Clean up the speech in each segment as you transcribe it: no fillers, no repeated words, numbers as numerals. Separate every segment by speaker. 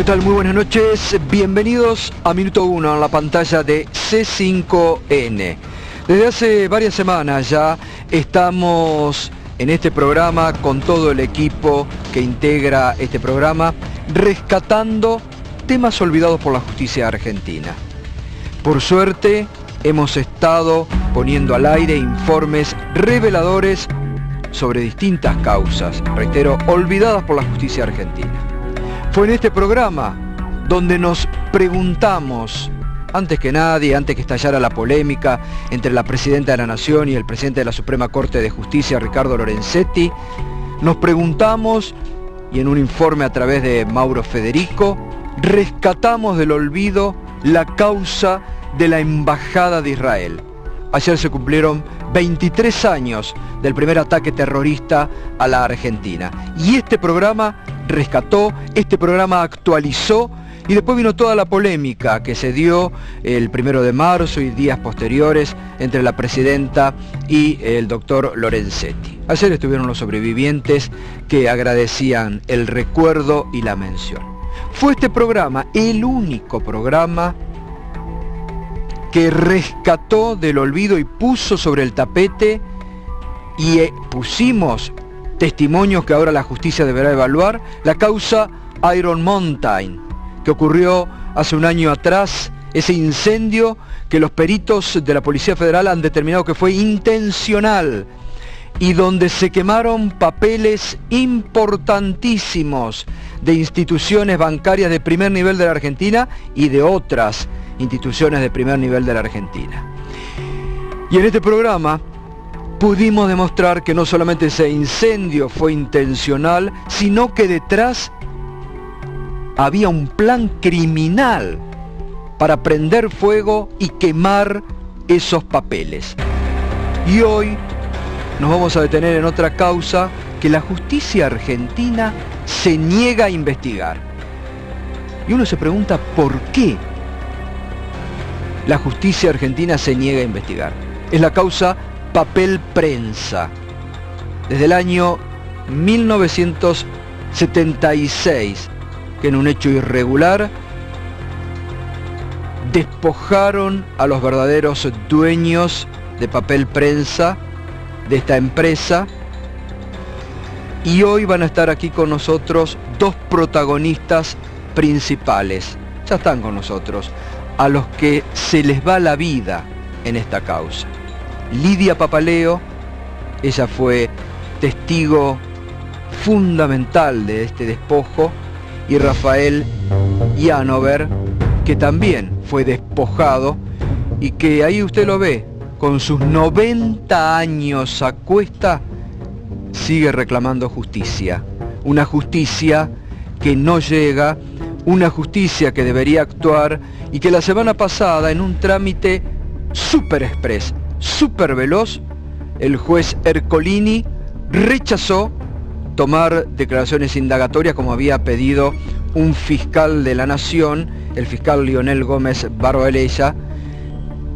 Speaker 1: ¿Qué tal? Muy buenas noches. Bienvenidos a Minuto 1 en la pantalla de C5N. Desde hace varias semanas ya estamos en este programa con todo el equipo que integra este programa, rescatando temas olvidados por la justicia argentina. Por suerte, hemos estado poniendo al aire informes reveladores sobre distintas causas, reitero, olvidadas por la justicia argentina. Fue en este programa donde nos preguntamos, antes que nadie, antes que estallara la polémica entre la Presidenta de la Nación y el Presidente de la Suprema Corte de Justicia, Ricardo Lorenzetti, nos preguntamos, y en un informe a través de Mauro Federico, rescatamos del olvido la causa de la Embajada de Israel. Ayer se cumplieron 23 años del primer ataque terrorista a la Argentina. Y este programa rescató, este programa actualizó, y después vino toda la polémica que se dio el 1 de marzo y días posteriores entre la Presidenta y el doctor Lorenzetti. Ayer estuvieron los sobrevivientes que agradecían el recuerdo y la mención. Fue este programa el único programa que rescató del olvido y puso sobre el tapete y pusimos testimonios que ahora la justicia deberá evaluar, la causa Iron Mountain, que ocurrió hace un año atrás, ese incendio que los peritos de la Policía Federal han determinado que fue intencional y donde se quemaron papeles importantísimos de instituciones bancarias de primer nivel de la Argentina y de otras instituciones de primer nivel de la Argentina. Y en este programa pudimos demostrar que no solamente ese incendio fue intencional, sino que detrás había un plan criminal para prender fuego y quemar esos papeles. Y hoy nos vamos a detener en otra causa que la justicia argentina se niega a investigar. Y uno se pregunta ¿por qué la justicia argentina se niega a investigar? Es la causa Papel Prensa. Desde el año 1976, que en un hecho irregular despojaron a los verdaderos dueños de Papel Prensa, de esta empresa, y hoy van a estar aquí con nosotros dos protagonistas principales. Ya están con nosotros, a los que se les va la vida en esta causa. Lidia Papaleo, ella fue testigo fundamental de este despojo, y Rafael Llanover, que también fue despojado y que ahí usted lo ve, con sus 90 años a cuesta, sigue reclamando justicia. Una justicia que no llega, una justicia que debería actuar y que la semana pasada, en un trámite súper express, súper veloz, el juez Ercolini rechazó tomar declaraciones indagatorias como había pedido un fiscal de la Nación, el fiscal Lionel Gómez Barbaelella,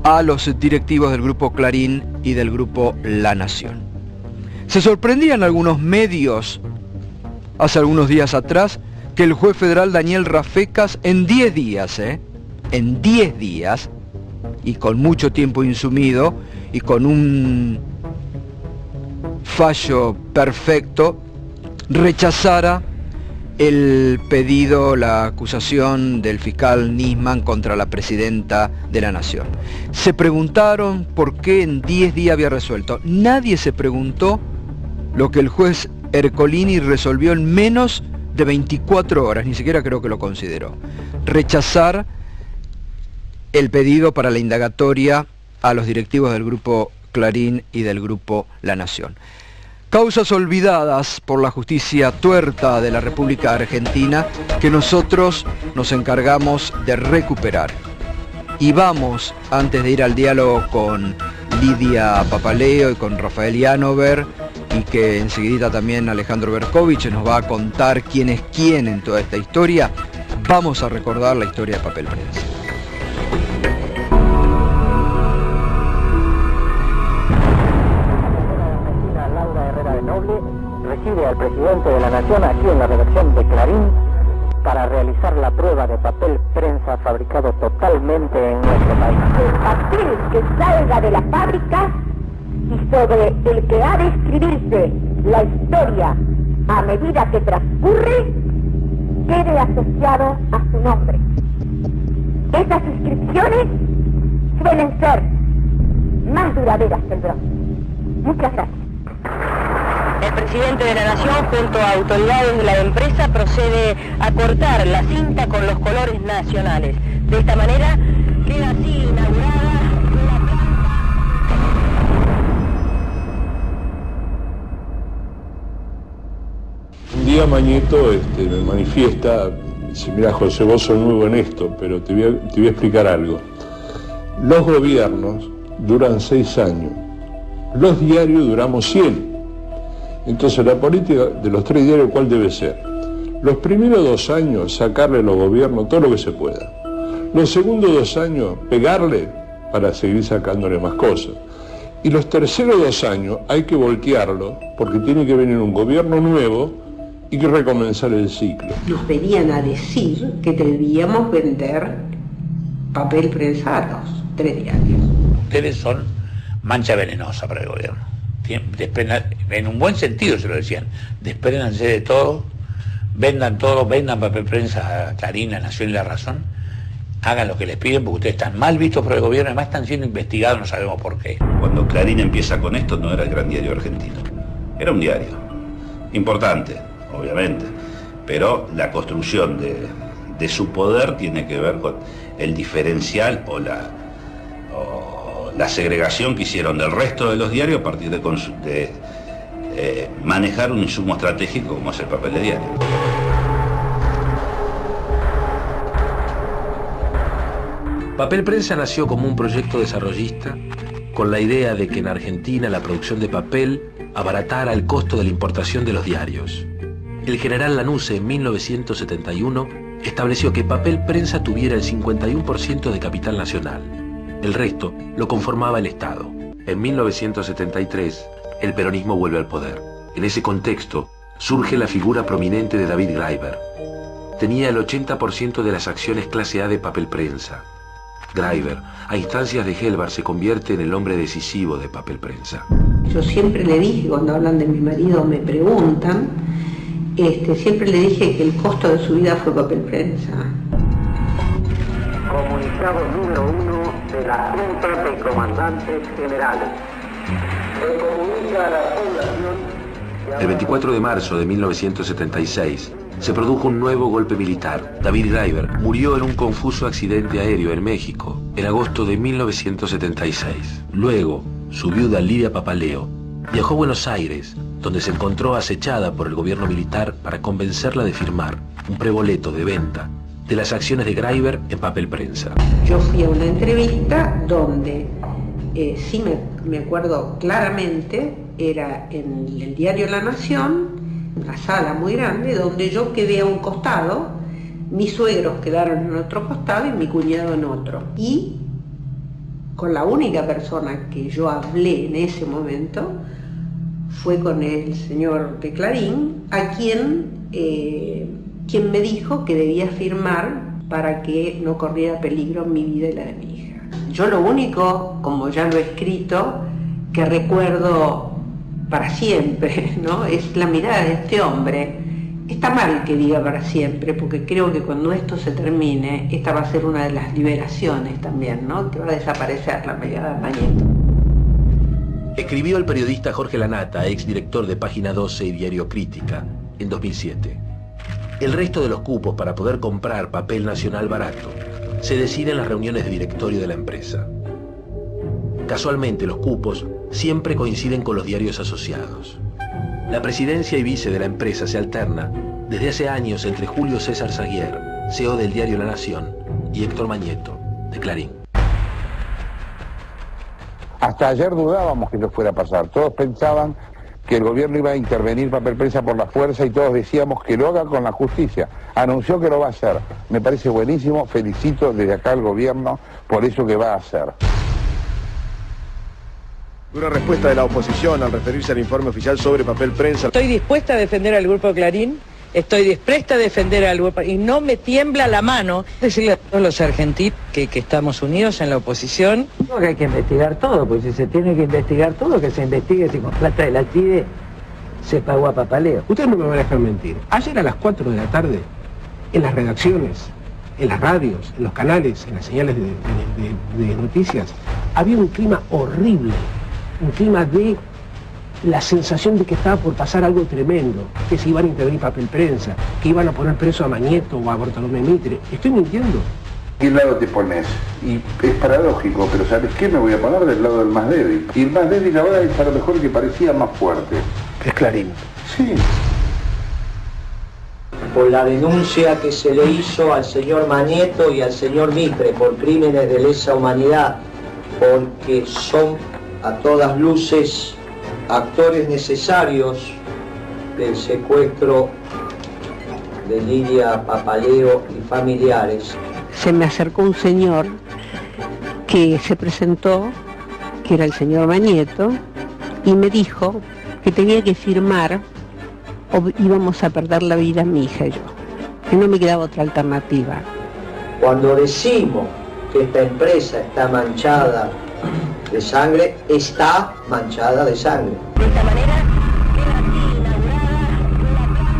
Speaker 1: a los directivos del Grupo Clarín y del Grupo La Nación. Se sorprendían algunos medios hace algunos días atrás que el juez federal Daniel Rafecas en 10 días, en 10 días, y con mucho tiempo insumido y con un fallo perfecto, rechazara el pedido, la acusación del fiscal Nisman contra la Presidenta de la Nación. Se preguntaron por qué en 10 días había resuelto. Nadie se preguntó lo que el juez Ercolini resolvió en menos de 24 horas, ni siquiera creo que lo consideró. Rechazar el pedido para la indagatoria a los directivos del Grupo Clarín y del Grupo La Nación. Causas olvidadas por la justicia tuerta de la República Argentina que nosotros nos encargamos de recuperar. Y vamos, antes de ir al diálogo con Lidia Papaleo y con Rafael Llanover, y que enseguida también Alejandro Berkovich nos va a contar quién es quién en toda esta historia, vamos a recordar la historia de Papel Prensa.
Speaker 2: Recibe al presidente de la Nación aquí en la redacción de Clarín para realizar la prueba de papel prensa fabricado totalmente en nuestro país. El papel que salga de la fábrica y sobre el que ha de escribirse la historia a medida que transcurre, quede asociado a su nombre. Esas inscripciones suelen ser más duraderas que el bronce. Muchas gracias.
Speaker 3: El presidente de la Nación, junto a autoridades de la empresa, procede a cortar la cinta con los colores nacionales. De esta manera, queda así inaugurada la planta.
Speaker 4: Un día Mañeto me manifiesta, dice: mira, José, vos sos nuevo en esto, pero te voy a explicar algo. Los gobiernos duran 6 años, los diarios duramos 100. Entonces la política de los 3 diarios, ¿cuál debe ser? Los primeros 2 años, sacarle a los gobiernos todo lo que se pueda. Los segundos 2 años, pegarle para seguir sacándole más cosas. Y los terceros 2 años hay que voltearlo, porque tiene que venir un gobierno nuevo y que recomenzar el ciclo.
Speaker 5: Nos venían a decir que debíamos vender papel prensa a los 3 diarios.
Speaker 6: Ustedes son mancha venenosa para el gobierno. En un buen sentido se lo decían, despréndanse de todo, vendan papel prensa a Clarín, La Nación y La Razón, hagan lo que les piden porque ustedes están mal vistos por el gobierno, además están siendo investigados, no sabemos por qué.
Speaker 7: Cuando Clarín empieza con esto no era el gran diario argentino, era un diario importante, obviamente, pero la construcción de su poder tiene que ver con el diferencial o la segregación que hicieron del resto de los diarios a partir de manejar un insumo estratégico como es el papel de diario.
Speaker 8: Papel Prensa nació como un proyecto desarrollista con la idea de que en Argentina la producción de papel abaratara el costo de la importación de los diarios. El general Lanusse en 1971 estableció que Papel Prensa tuviera el 51% de capital nacional. El resto lo conformaba el Estado. En 1973, el peronismo vuelve al poder. En ese contexto, surge la figura prominente de David Greiber. Tenía el 80% de las acciones clase A de Papel Prensa. Greiber, a instancias de Helbar, se convierte en el hombre decisivo de Papel Prensa.
Speaker 5: Yo siempre le dije, cuando hablan de mi marido me preguntan, siempre le dije que el costo de su vida fue Papel Prensa.
Speaker 2: Comunicado número 1 de la Junta de Comandantes Generales. Se comunica a la población...
Speaker 8: El 24 de marzo de 1976 se produjo un nuevo golpe militar. David Greiber murió en un confuso accidente aéreo en México en agosto de 1976. Luego, su viuda Lidia Papaleo viajó a Buenos Aires, donde se encontró acechada por el gobierno militar para convencerla de firmar un preboleto de venta de las acciones de Greiber en Papel Prensa.
Speaker 5: Yo fui a una entrevista donde, sí me acuerdo claramente, era en el diario La Nación, una sala muy grande, donde yo quedé a un costado, mis suegros quedaron en otro costado y mi cuñado en otro. Y con la única persona que yo hablé en ese momento fue con el señor de Clarín, a quien me dijo que debía firmar para que no corriera peligro mi vida y la de mi hija. Yo lo único, como ya lo he escrito, que recuerdo para siempre, ¿no?, es la mirada de este hombre. Está mal que diga para siempre, porque creo que cuando esto se termine, esta va a ser una de las liberaciones también, ¿no?, que va a desaparecer la mirada de Mañeto.
Speaker 8: Escribió el periodista Jorge Lanata, exdirector de Página 12 y Diario Crítica, en 2007. El resto de los cupos para poder comprar papel nacional barato se decide en las reuniones de directorio de la empresa. Casualmente, los cupos siempre coinciden con los diarios asociados. La presidencia y vice de la empresa se alterna desde hace años entre Julio César Zaguier, CEO del diario La Nación, y Héctor Mañeto, de Clarín.
Speaker 9: Hasta ayer dudábamos que eso fuera a pasar. Todos pensaban que el gobierno iba a intervenir Papel Prensa por la fuerza y todos decíamos que lo haga con la justicia. Anunció que lo va a hacer. Me parece buenísimo, felicito desde acá al gobierno por eso que va a hacer.
Speaker 10: Una respuesta de la oposición al referirse al informe oficial sobre Papel Prensa.
Speaker 11: Estoy dispuesta a defender al Grupo Clarín
Speaker 10: estoy dispuesta a defender al grupo y no me tiembla la mano. Decirle a todos los argentinos que estamos unidos en la oposición.
Speaker 11: No, que hay que investigar todo, pues si se tiene que investigar todo, que se investigue si con plata de la CIDE se pagó a Papaleo.
Speaker 12: Ustedes no me van a dejar mentir. Ayer a las 4 de la tarde, en las redacciones, en las radios, en los canales, en las señales de noticias, había un clima horrible, un clima de la sensación de que estaba por pasar algo tremendo, que se iban a intervenir papel prensa, que iban a poner preso a Mañeto o a Bartolomé Mitre. ¿Estoy mintiendo?
Speaker 9: ¿Qué lado te pones? Y es paradójico, pero ¿sabes qué? Me voy a poner del lado del más débil. Y el más débil ahora es a lo mejor el que parecía más fuerte.
Speaker 12: Es Clarín.
Speaker 9: Sí.
Speaker 11: Por la denuncia que se le hizo al señor Mañeto y al señor Mitre por crímenes de lesa humanidad, porque son a todas luces actores necesarios del secuestro de Lidia Papaleo y familiares.
Speaker 5: Se me acercó un señor que se presentó, que era el señor Mañeto, y me dijo que tenía que firmar o íbamos a perder la vida mi hija y yo, que no me quedaba otra alternativa.
Speaker 11: Cuando decimos que esta empresa está manchada de sangre, está manchada de sangre.
Speaker 3: De esta manera queda así inaugurada la planta.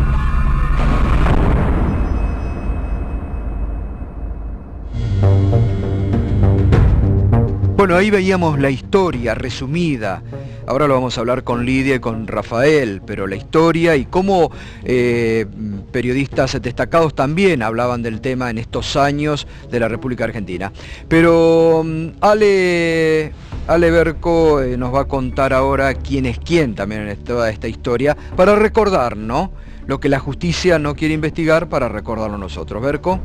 Speaker 1: Bueno, ahí veíamos la historia resumida. Ahora lo vamos a hablar con Lidia y con Rafael, pero la historia y cómo periodistas destacados también hablaban del tema en estos años de la República Argentina. Pero Ale Berco nos va a contar ahora quién es quién también en toda esta historia, para recordar, ¿no?, lo que la justicia no quiere investigar, para recordarlo nosotros. Berco.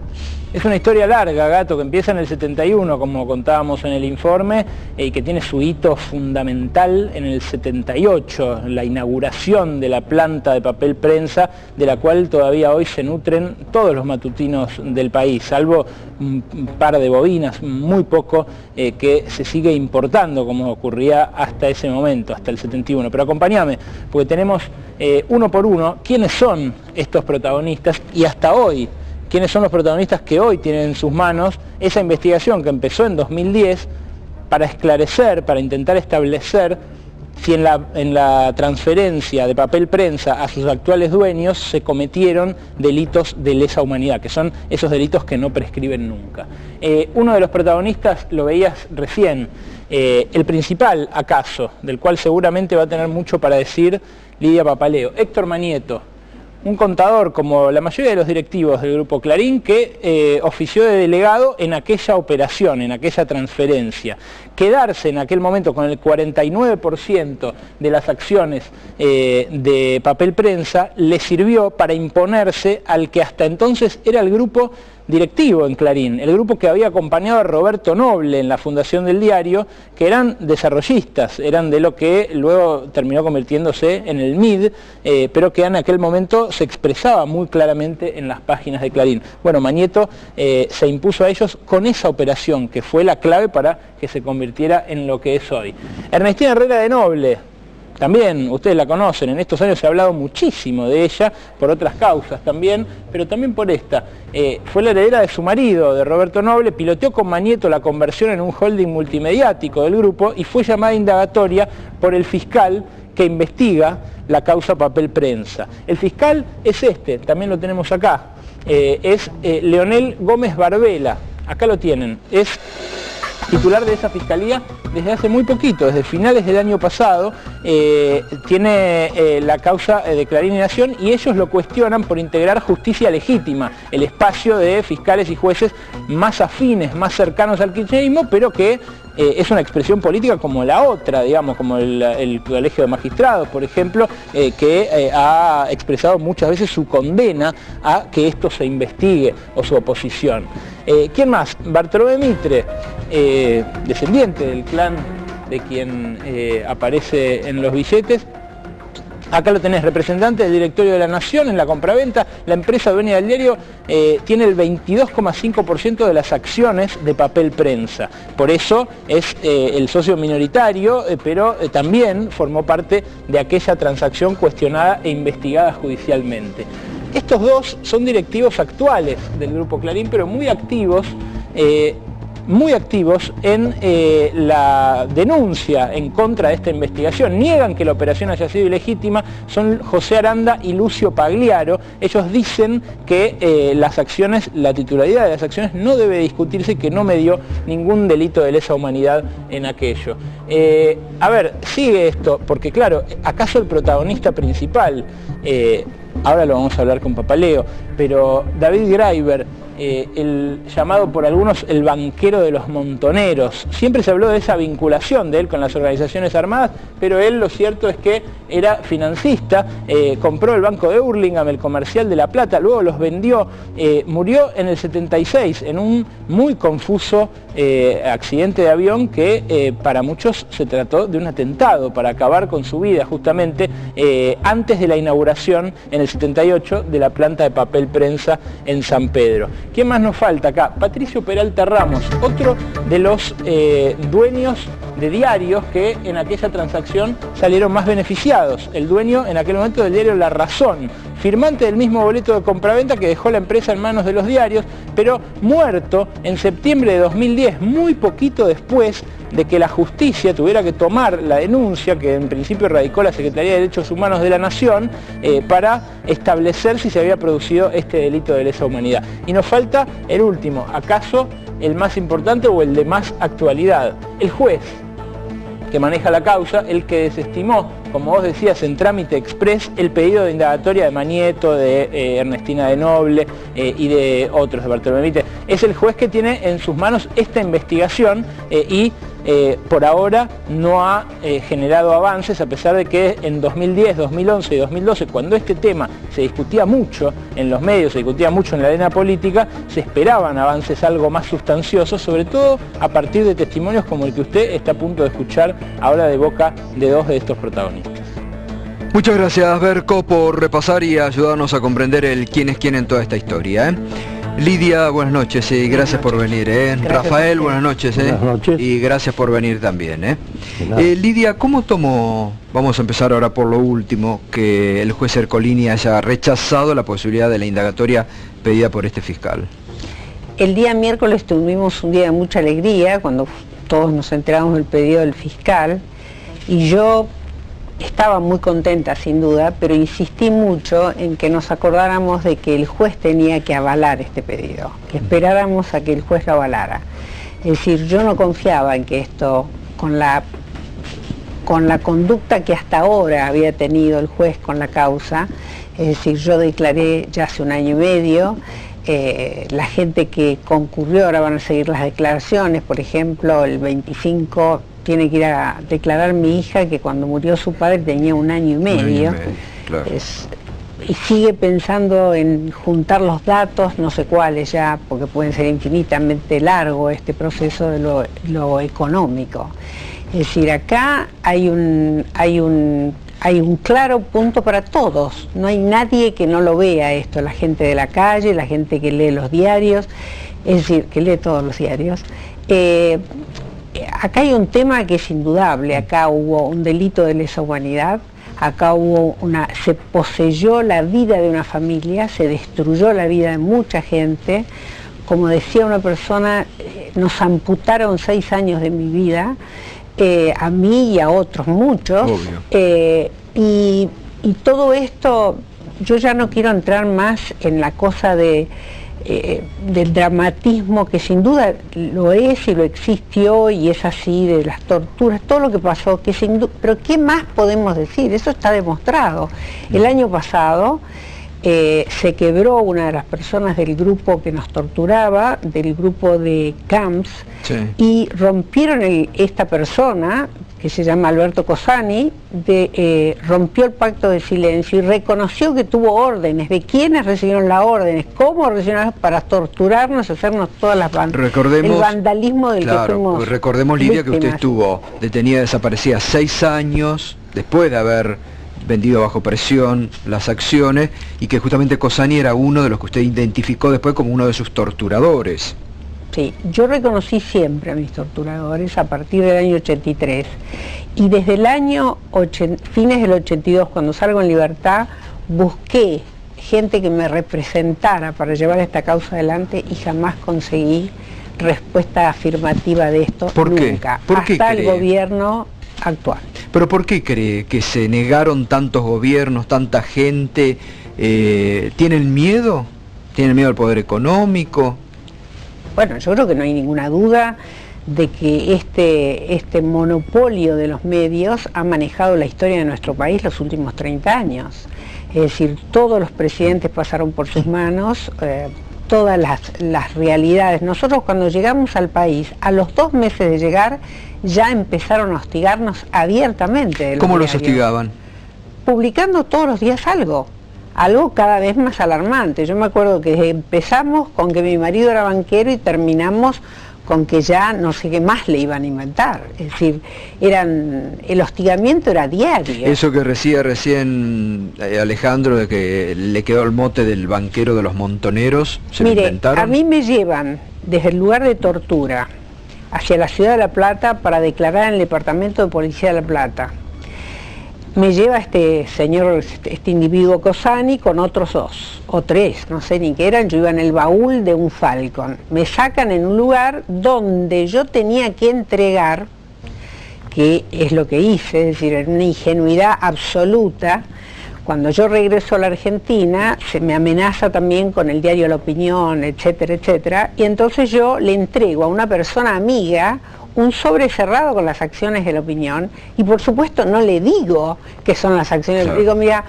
Speaker 13: Es una historia larga, Gato, que empieza en el 71, como contábamos en el informe, y que tiene su hito fundamental en el 78, la inauguración de la planta de papel prensa, de la cual todavía hoy se nutren todos los matutinos del país, salvo un par de bobinas, muy poco, que se sigue importando, como ocurría hasta ese momento, hasta el 71. Pero acompáñame, porque tenemos uno por uno quiénes son estos protagonistas y hasta hoy, quiénes son los protagonistas que hoy tienen en sus manos esa investigación que empezó en 2010 para esclarecer, para intentar establecer si en la transferencia de papel prensa a sus actuales dueños se cometieron delitos de lesa humanidad, que son esos delitos que no prescriben nunca. Uno de los protagonistas lo veías recién, el principal acaso, del cual seguramente va a tener mucho para decir Lidia Papaleo, Héctor Mañeto, un contador como la mayoría de los directivos del Grupo Clarín que ofició de delegado en aquella operación, en aquella transferencia. Quedarse en aquel momento con el 49% de las acciones de papel prensa le sirvió para imponerse al que hasta entonces era el grupo directivo en Clarín, el grupo que había acompañado a Roberto Noble en la fundación del diario, que eran desarrollistas, eran de lo que luego terminó convirtiéndose en el MID, pero que en aquel momento se expresaba muy claramente en las páginas de Clarín. Bueno, Mañeto se impuso a ellos con esa operación, que fue la clave para que se convirtiera en lo que es hoy. Ernestina Herrera de Noble, también ustedes la conocen, en estos años se ha hablado muchísimo de ella, por otras causas también, pero también por esta. Fue la heredera de su marido, de Roberto Noble, piloteó con Mañeto la conversión en un holding multimediático del grupo y fue llamada indagatoria por el fiscal que investiga la causa papel prensa. El fiscal es este, también lo tenemos acá, es Leonel Gómez Barbela, acá lo tienen, es titular de esa fiscalía desde hace muy poquito, desde finales del año pasado, tiene la causa de Clarín y Nación y ellos lo cuestionan por integrar Justicia Legítima, el espacio de fiscales y jueces más afines, más cercanos al kirchnerismo, pero que es una expresión política como la otra, digamos, como el Colegio de Magistrados, por ejemplo, que ha expresado muchas veces su condena a que esto se investigue o su oposición. ¿Quién más? Bartolomé Mitre, descendiente del clan de quien aparece en los billetes. Acá lo tenés, representante del directorio de la Nación en la compraventa. La empresa dueña del diario tiene el 22,5% de las acciones de papel prensa. Por eso es el socio minoritario, pero también formó parte de aquella transacción cuestionada e investigada judicialmente. Estos dos son directivos actuales del Grupo Clarín, pero muy activos en la denuncia en contra de esta investigación. Niegan que la operación haya sido ilegítima. Son José Aranda y Lucio Pagliaro. Ellos dicen que las acciones, la titularidad de las acciones no debe discutirse y que no medió ningún delito de lesa humanidad en aquello. A ver, sigue esto, porque claro, ¿acaso el protagonista principal, ahora lo vamos a hablar con Papaleo, pero David Graeber, el llamado por algunos el banquero de los montoneros, siempre se habló de esa vinculación de él con las organizaciones armadas, pero él, lo cierto es que era financista, compró el banco de Hurlingham, el Comercial de La Plata, luego los vendió, murió en el 76 en un muy confuso accidente de avión que para muchos se trató de un atentado para acabar con su vida, justamente antes de la inauguración en el 78 de la planta de papel prensa en San Pedro. ¿Quién más nos falta acá? Patricio Peralta Ramos, otro de los dueños de diarios que en aquella transacción salieron más beneficiados. El dueño en aquel momento del diario La Razón, firmante del mismo boleto de compraventa que dejó la empresa en manos de los diarios, pero muerto en septiembre de 2010, muy poquito después de que la justicia tuviera que tomar la denuncia que en principio radicó la Secretaría de Derechos Humanos de la Nación para establecer si se había producido este delito de lesa humanidad. Y nos falta el último, acaso el más importante o el de más actualidad, el juez que maneja la causa, el que desestimó, como vos decías, en trámite express, el pedido de indagatoria de Manieto, de Ernestina de Noble y de otros, de Bartolomé Mitre. Es el juez que tiene en sus manos esta investigación y por ahora no ha generado avances, a pesar de que en 2010, 2011 y 2012, cuando este tema se discutía mucho en los medios, se discutía mucho en la arena política, se esperaban avances algo más sustanciosos, sobre todo a partir de testimonios como el que usted está a punto de escuchar ahora de boca de dos de estos protagonistas.
Speaker 1: Muchas gracias, Berco, por repasar y ayudarnos a comprender el quién es quién en toda esta historia. Lidia, buenas noches y gracias por venir. Rafael, buenas noches.
Speaker 14: Buenas noches.
Speaker 1: Y gracias por venir también. Lidia, ¿cómo tomó, vamos a empezar ahora por lo último, que el juez Ercolini haya rechazado la posibilidad de la indagatoria pedida por este fiscal?
Speaker 5: El día miércoles tuvimos un día de mucha alegría cuando todos nos enteramos del pedido del fiscal y yo estaba muy contenta sin duda, pero insistí mucho en que nos acordáramos de que el juez tenía que avalar este pedido, que esperáramos a que el juez lo avalara. Es decir, yo no confiaba en que esto, con la conducta que hasta ahora había tenido el juez con la causa, es decir, yo declaré ya hace 1 año y medio, la gente que concurrió, ahora van a seguir las declaraciones, por ejemplo, el 25 tiene que ir a declarar mi hija que cuando murió su padre tenía 1 año y medio.
Speaker 1: Claro.
Speaker 5: Y sigue pensando en juntar los datos, no sé cuáles ya, porque pueden ser infinitamente largo este proceso de lo económico. Es decir, acá hay un claro punto para todos, no hay nadie que no lo vea esto, la gente de la calle, la gente que lee los diarios, es decir, que lee todos los diarios. Acá hay un tema que es indudable, acá hubo un delito de lesa humanidad, acá se poseyó la vida de una familia, se destruyó la vida de mucha gente, como decía una persona, nos amputaron 6 años de mi vida, a mí y a otros muchos, y todo esto, yo ya no quiero entrar más en la cosa del dramatismo que sin duda lo es y lo existió y es así, de las torturas, todo lo que pasó, pero ¿qué más podemos decir? Eso está demostrado. El año pasado se quebró una de las personas del grupo que nos torturaba, del grupo de Camps, sí. Y rompieron esta persona, que se llama Alberto Cosani, rompió el pacto de silencio y reconoció que tuvo órdenes, de quiénes recibieron las órdenes, cómo recibieron para torturarnos, hacernos todas las el vandalismo del que fuimos
Speaker 1: recordemos, Lidia,
Speaker 5: víctimas.
Speaker 1: Que usted estuvo detenida, desaparecida 6 años después de haber vendido bajo presión las acciones y que justamente Cosani era uno de los que usted identificó después como uno de sus torturadores.
Speaker 5: Sí, yo reconocí siempre a mis torturadores a partir del año 83 y desde el año fines del 82, cuando salgo en libertad, busqué gente que me representara para llevar esta causa adelante y jamás conseguí respuesta afirmativa de esto.
Speaker 1: ¿Por qué?
Speaker 5: Nunca.
Speaker 1: ¿Por qué
Speaker 5: hasta el
Speaker 1: cree?
Speaker 5: gobierno actual.
Speaker 1: ¿Pero por qué cree que se negaron tantos gobiernos, tanta gente? ¿Tienen miedo? ¿Tienen miedo al poder económico?
Speaker 5: Bueno, yo creo que no hay ninguna duda de que este monopolio de los medios ha manejado la historia de nuestro país los últimos 30 años. Es decir, todos los presidentes pasaron por sus manos, todas las realidades. Nosotros cuando llegamos al país, a los 2 meses de llegar, ya empezaron a hostigarnos abiertamente.
Speaker 1: ¿Cómo los hostigaban?
Speaker 5: Publicando todos los días algo cada vez más alarmante. Yo me acuerdo que empezamos con que mi marido era banquero y terminamos con que ya no sé qué más le iban a inventar. Es decir, el hostigamiento era diario.
Speaker 1: Eso que recién Alejandro, de que le quedó el mote del banquero de los montoneros, ¿se lo inventaron?
Speaker 5: A mí me llevan desde el lugar de tortura hacia la ciudad de La Plata para declarar en el departamento de policía de La Plata. Me lleva este señor, este individuo Cosani, con otros 2 o 3, no sé ni qué eran. Yo iba en el baúl de un Falcon. Me sacan en un lugar donde yo tenía que entregar, que es lo que hice, es decir, en una ingenuidad absoluta. Cuando yo regreso a la Argentina, se me amenaza también con el diario La Opinión, etcétera, etcétera, y entonces yo le entrego a una persona amiga un sobre cerrado con las acciones de La Opinión, y por supuesto no le digo que son las acciones. Claro. Le digo, mira,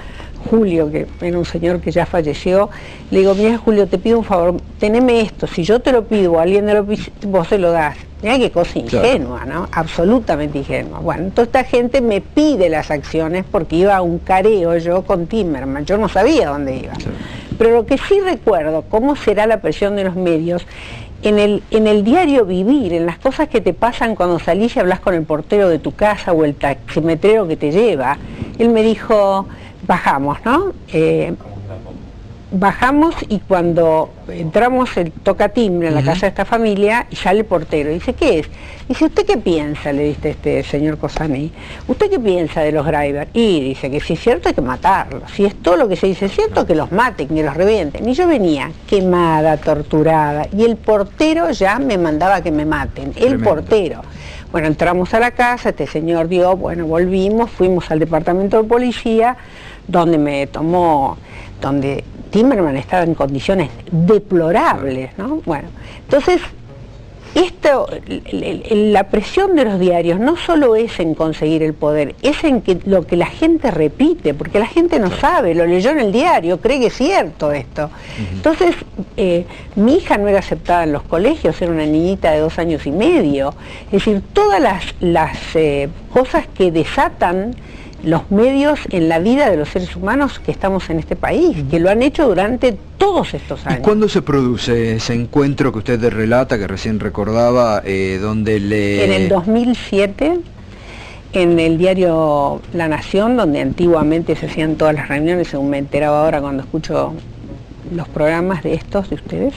Speaker 5: Julio, que era un señor que ya falleció, le digo, mira, Julio, te pido un favor, teneme esto, si yo te lo pido a alguien de La Opinión, vos se lo das. Mira qué cosa ingenua, claro, ¿no? Absolutamente ingenua. Bueno, entonces esta gente me pide las acciones porque iba a un careo yo con Timerman, yo no sabía dónde iba. Claro. Pero lo que sí recuerdo, cómo será la presión de los medios, en el diario vivir, en las cosas que te pasan cuando salís y hablas con el portero de tu casa o el taximetrero que te lleva. Él me dijo, bajamos, ¿no? Bajamos y cuando entramos, él toca timbre en la casa de esta familia y sale el portero. Dice, ¿qué es? Dice, ¿usted qué piensa? Le dice este señor Cosani. ¿Usted qué piensa de los drivers? Y dice que si es cierto hay que matarlos. Si es todo lo que se dice cierto, que los maten, que los revienten. Y yo venía quemada, torturada, y el portero ya me mandaba que me maten. El portero. Bueno, entramos a la casa, este señor dio, bueno, volvimos, fuimos al departamento de policía, donde donde Timerman estaba en condiciones deplorables, ¿no? Bueno, entonces, la presión de los diarios no solo es en conseguir el poder, es en lo que la gente repite, porque la gente no sabe, lo leyó en el diario, cree que es cierto esto. Entonces, mi hija no era aceptada en los colegios, era una niñita de 2 años y medio. Es decir, todas las cosas que desatan los medios en la vida de los seres humanos que estamos en este país, que lo han hecho durante todos estos años.
Speaker 1: ¿Y cuándo se produce ese encuentro que usted relata, que recién recordaba, donde le...
Speaker 5: En el 2007, en el diario La Nación, donde antiguamente se hacían todas las reuniones, según me enteraba ahora cuando escucho los programas de estos, de ustedes,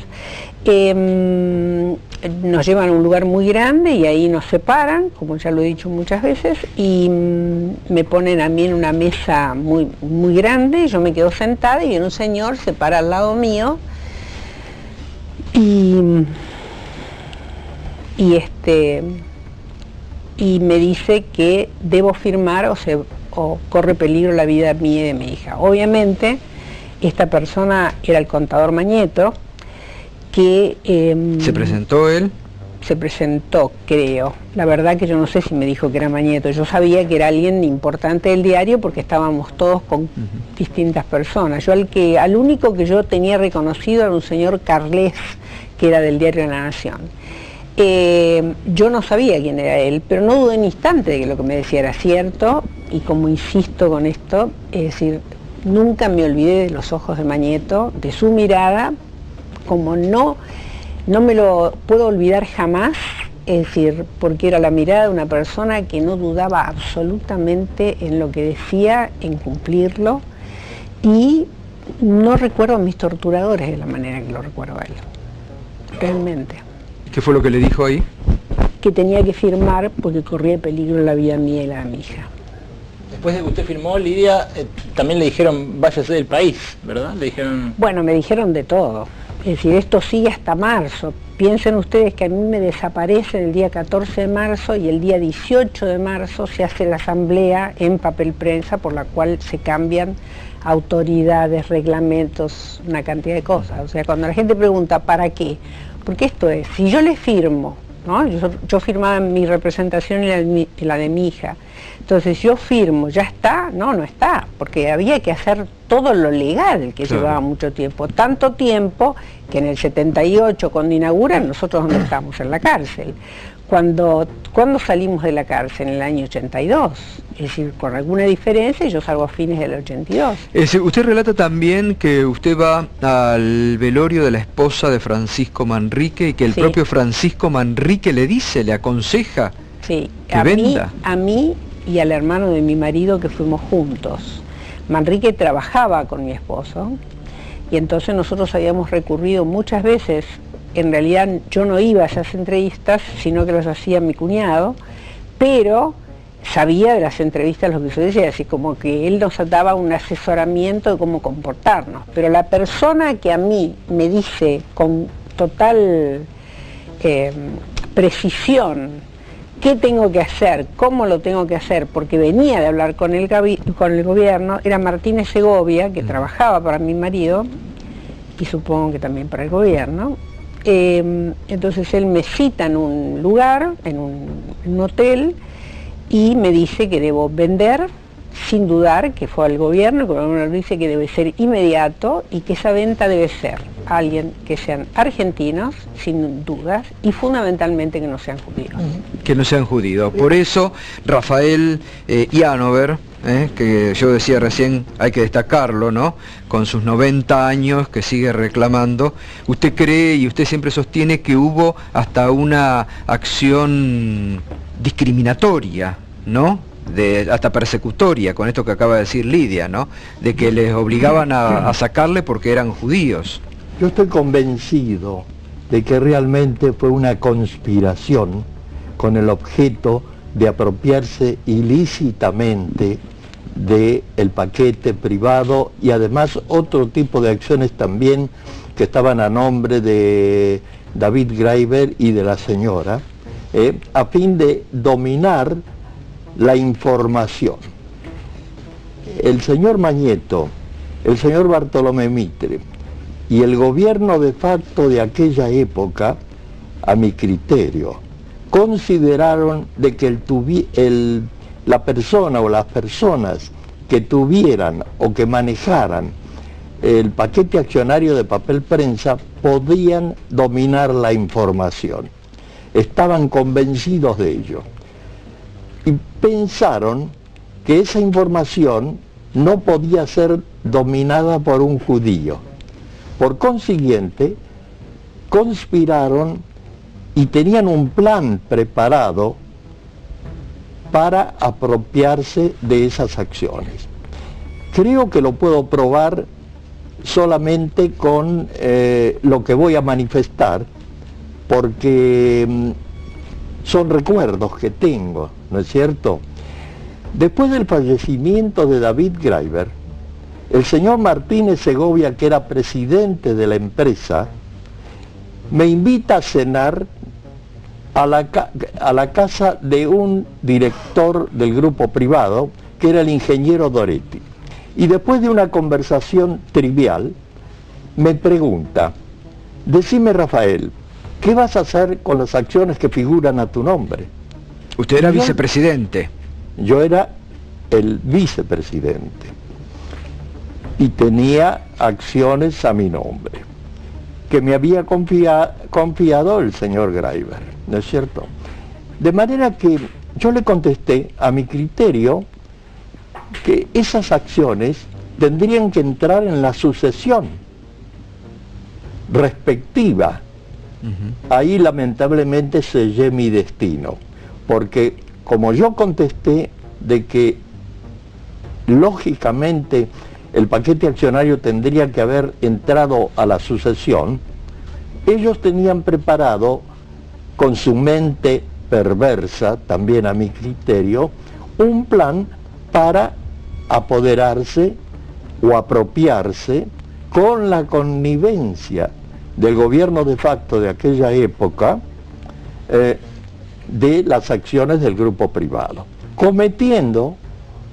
Speaker 5: nos llevan a un lugar muy grande y ahí nos separan, como ya lo he dicho muchas veces, y me ponen a mí en una mesa muy, muy grande, yo me quedo sentada y un señor se para al lado mío y me dice que debo firmar o corre peligro la vida mía y de mi hija. Obviamente, esta persona era el contador Mañeto, que...
Speaker 1: ¿Se presentó él?
Speaker 5: Se presentó, creo. La verdad que yo no sé si me dijo que era Mañeto. Yo sabía que era alguien importante del diario porque estábamos todos con distintas personas. Yo al único que yo tenía reconocido era un señor Carles, que era del diario La Nación. Yo no sabía quién era él, pero no dudé un instante de que lo que me decía era cierto, y como insisto con esto, es decir, nunca me olvidé de los ojos de Mañeto, de su mirada, como no me lo puedo olvidar jamás, es decir, porque era la mirada de una persona que no dudaba absolutamente en lo que decía, en cumplirlo, y no recuerdo a mis torturadores de la manera que lo recuerdo a él, realmente.
Speaker 1: ¿Qué fue lo que le dijo ahí?
Speaker 5: Que tenía que firmar porque corría peligro la vida mía y la de mi hija.
Speaker 13: Después de que usted firmó, Lidia, también le dijeron váyase del país, ¿verdad? Le dijeron...
Speaker 5: Bueno, me dijeron de todo. Es decir, esto sigue hasta marzo. Piensen ustedes que a mí me desaparece el día 14 de marzo y el día 18 de marzo se hace la asamblea en Papel Prensa, por la cual se cambian autoridades, reglamentos, una cantidad de cosas. O sea, cuando la gente pregunta ¿para qué? Porque esto es, si yo le firmo, ¿no? Yo firmaba mi representación y la de mi hija. Entonces yo firmo, ¿ya está? No, no está, porque había que hacer todo lo legal, que claro, llevaba mucho tiempo. Tanto tiempo que en el 78, cuando inauguran, nosotros ¿dónde estamos? En la cárcel. ¿Cuándo salimos de la cárcel? En el año 82. Es decir, con alguna diferencia, yo salgo a fines del 82.
Speaker 1: Usted relata también que usted va al velorio de la esposa de Francisco Manrique y que el sí, propio Francisco Manrique le dice, le aconseja
Speaker 5: sí,
Speaker 1: que venda.
Speaker 5: A mí y al hermano de mi marido, que fuimos juntos. Manrique trabajaba con mi esposo y entonces nosotros habíamos recurrido muchas veces. En realidad yo no iba a esas entrevistas, sino que las hacía mi cuñado, pero sabía de las entrevistas lo que se decía, así como que él nos daba un asesoramiento de cómo comportarnos. Pero la persona que a mí me dice con total precisión qué tengo que hacer, cómo lo tengo que hacer, porque venía de hablar con el gobierno, era Martínez Segovia, que trabajaba para mi marido, y supongo que también para el gobierno. Entonces él me cita en un lugar, en un hotel, y me dice que debo vender sin dudar, que fue al gobierno, el gobierno dice que debe ser inmediato y que esa venta debe ser a alguien que sean argentinos, sin dudas, y fundamentalmente que no sean judíos.
Speaker 1: Que no sean judíos. Por eso Rafael Ianover, que yo decía recién, hay que destacarlo, ¿no? Con sus 90 años que sigue reclamando, usted cree y usted siempre sostiene que hubo hasta una acción discriminatoria, ¿no? Hasta persecutoria, con esto que acaba de decir Lidia, ¿no? De que les obligaban a sacarle porque eran judíos.
Speaker 14: Yo estoy convencido de que realmente fue una conspiración con el objeto de apropiarse ilícitamente del paquete privado y además otro tipo de acciones también que estaban a nombre de David Graeber y de la señora, a fin de dominar la información. El señor Mañeto, el señor Bartolomé Mitre y el gobierno de facto de aquella época, a mi criterio, consideraron de que la persona o las personas que tuvieran o que manejaran el paquete accionario de Papel Prensa podían dominar la información. Estaban convencidos de ello. Y pensaron que esa información no podía ser dominada por un judío. Por consiguiente, conspiraron y tenían un plan preparado para apropiarse de esas acciones. Creo que lo puedo probar solamente con lo que voy a manifestar, porque son recuerdos que tengo, ¿no es cierto? Después del fallecimiento de David Graeber, el señor Martínez Segovia, que era presidente de la empresa, me invita a cenar a la casa de un director del grupo privado, que era el ingeniero Doretti. Y después de una conversación trivial, me pregunta, decime Rafael, ¿qué vas a hacer con las acciones que figuran a tu nombre?
Speaker 1: Usted era vicepresidente.
Speaker 14: Yo era el vicepresidente y tenía acciones a mi nombre, que me había confiado el señor Graeber, ¿no es cierto? De manera que yo le contesté, a mi criterio, que esas acciones tendrían que entrar en la sucesión respectiva. Ahí lamentablemente sellé mi destino, porque como yo contesté de que lógicamente el paquete accionario tendría que haber entrado a la sucesión, ellos tenían preparado, con su mente perversa, también a mi criterio, un plan para apoderarse o apropiarse con la connivencia del gobierno de facto de aquella época de las acciones del grupo privado, cometiendo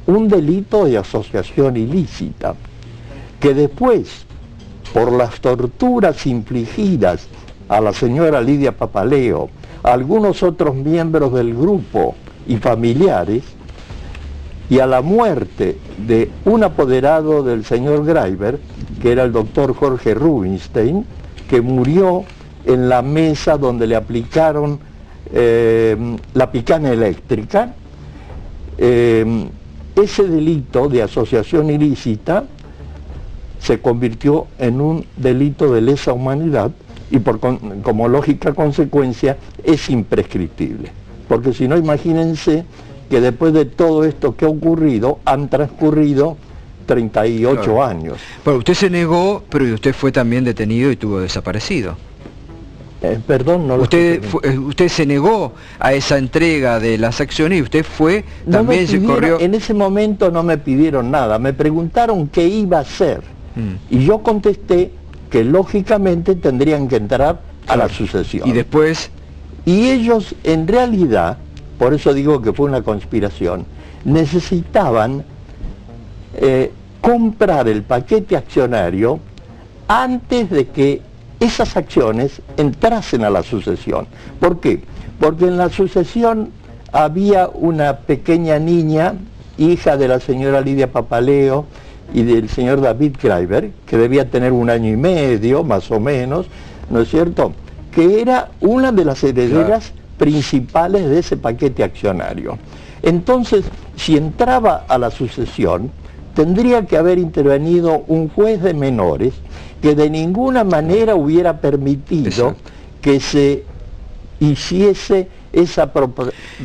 Speaker 14: un delito de asociación ilícita, que después, por las torturas infligidas a la señora Lidia Papaleo, a algunos otros miembros del grupo y familiares, y a la muerte de un apoderado del señor Greiber, que era el doctor Jorge Rubinstein, que murió en la mesa donde le aplicaron la picana eléctrica. Ese delito de asociación ilícita se convirtió en un delito de lesa humanidad y como lógica consecuencia es imprescriptible. Porque si no, imagínense que después de todo esto que ha ocurrido, han transcurrido 38 años.
Speaker 1: Pero usted se negó, pero usted fue también detenido y estuvo desaparecido.
Speaker 14: Perdón, no lo
Speaker 1: usted se negó a esa entrega de las acciones y usted fue, también se corrió...
Speaker 14: En ese momento no me pidieron nada, me preguntaron qué iba a hacer. Y yo contesté que lógicamente tendrían que entrar a la sucesión.
Speaker 1: Y después...
Speaker 14: Y ellos, en realidad, por eso digo que fue una conspiración, necesitaban comprar el paquete accionario antes de que esas acciones entrasen a la sucesión. ¿Por qué? Porque en la sucesión había una pequeña niña, hija de la señora Lidia Papaleo y del señor David Greiber, que debía tener 1 año y medio, más o menos, ¿no es cierto?, que era una de las herederas principales de ese paquete accionario. Entonces, si entraba a la sucesión, tendría que haber intervenido un juez de menores que de ninguna manera hubiera permitido que se hiciese esa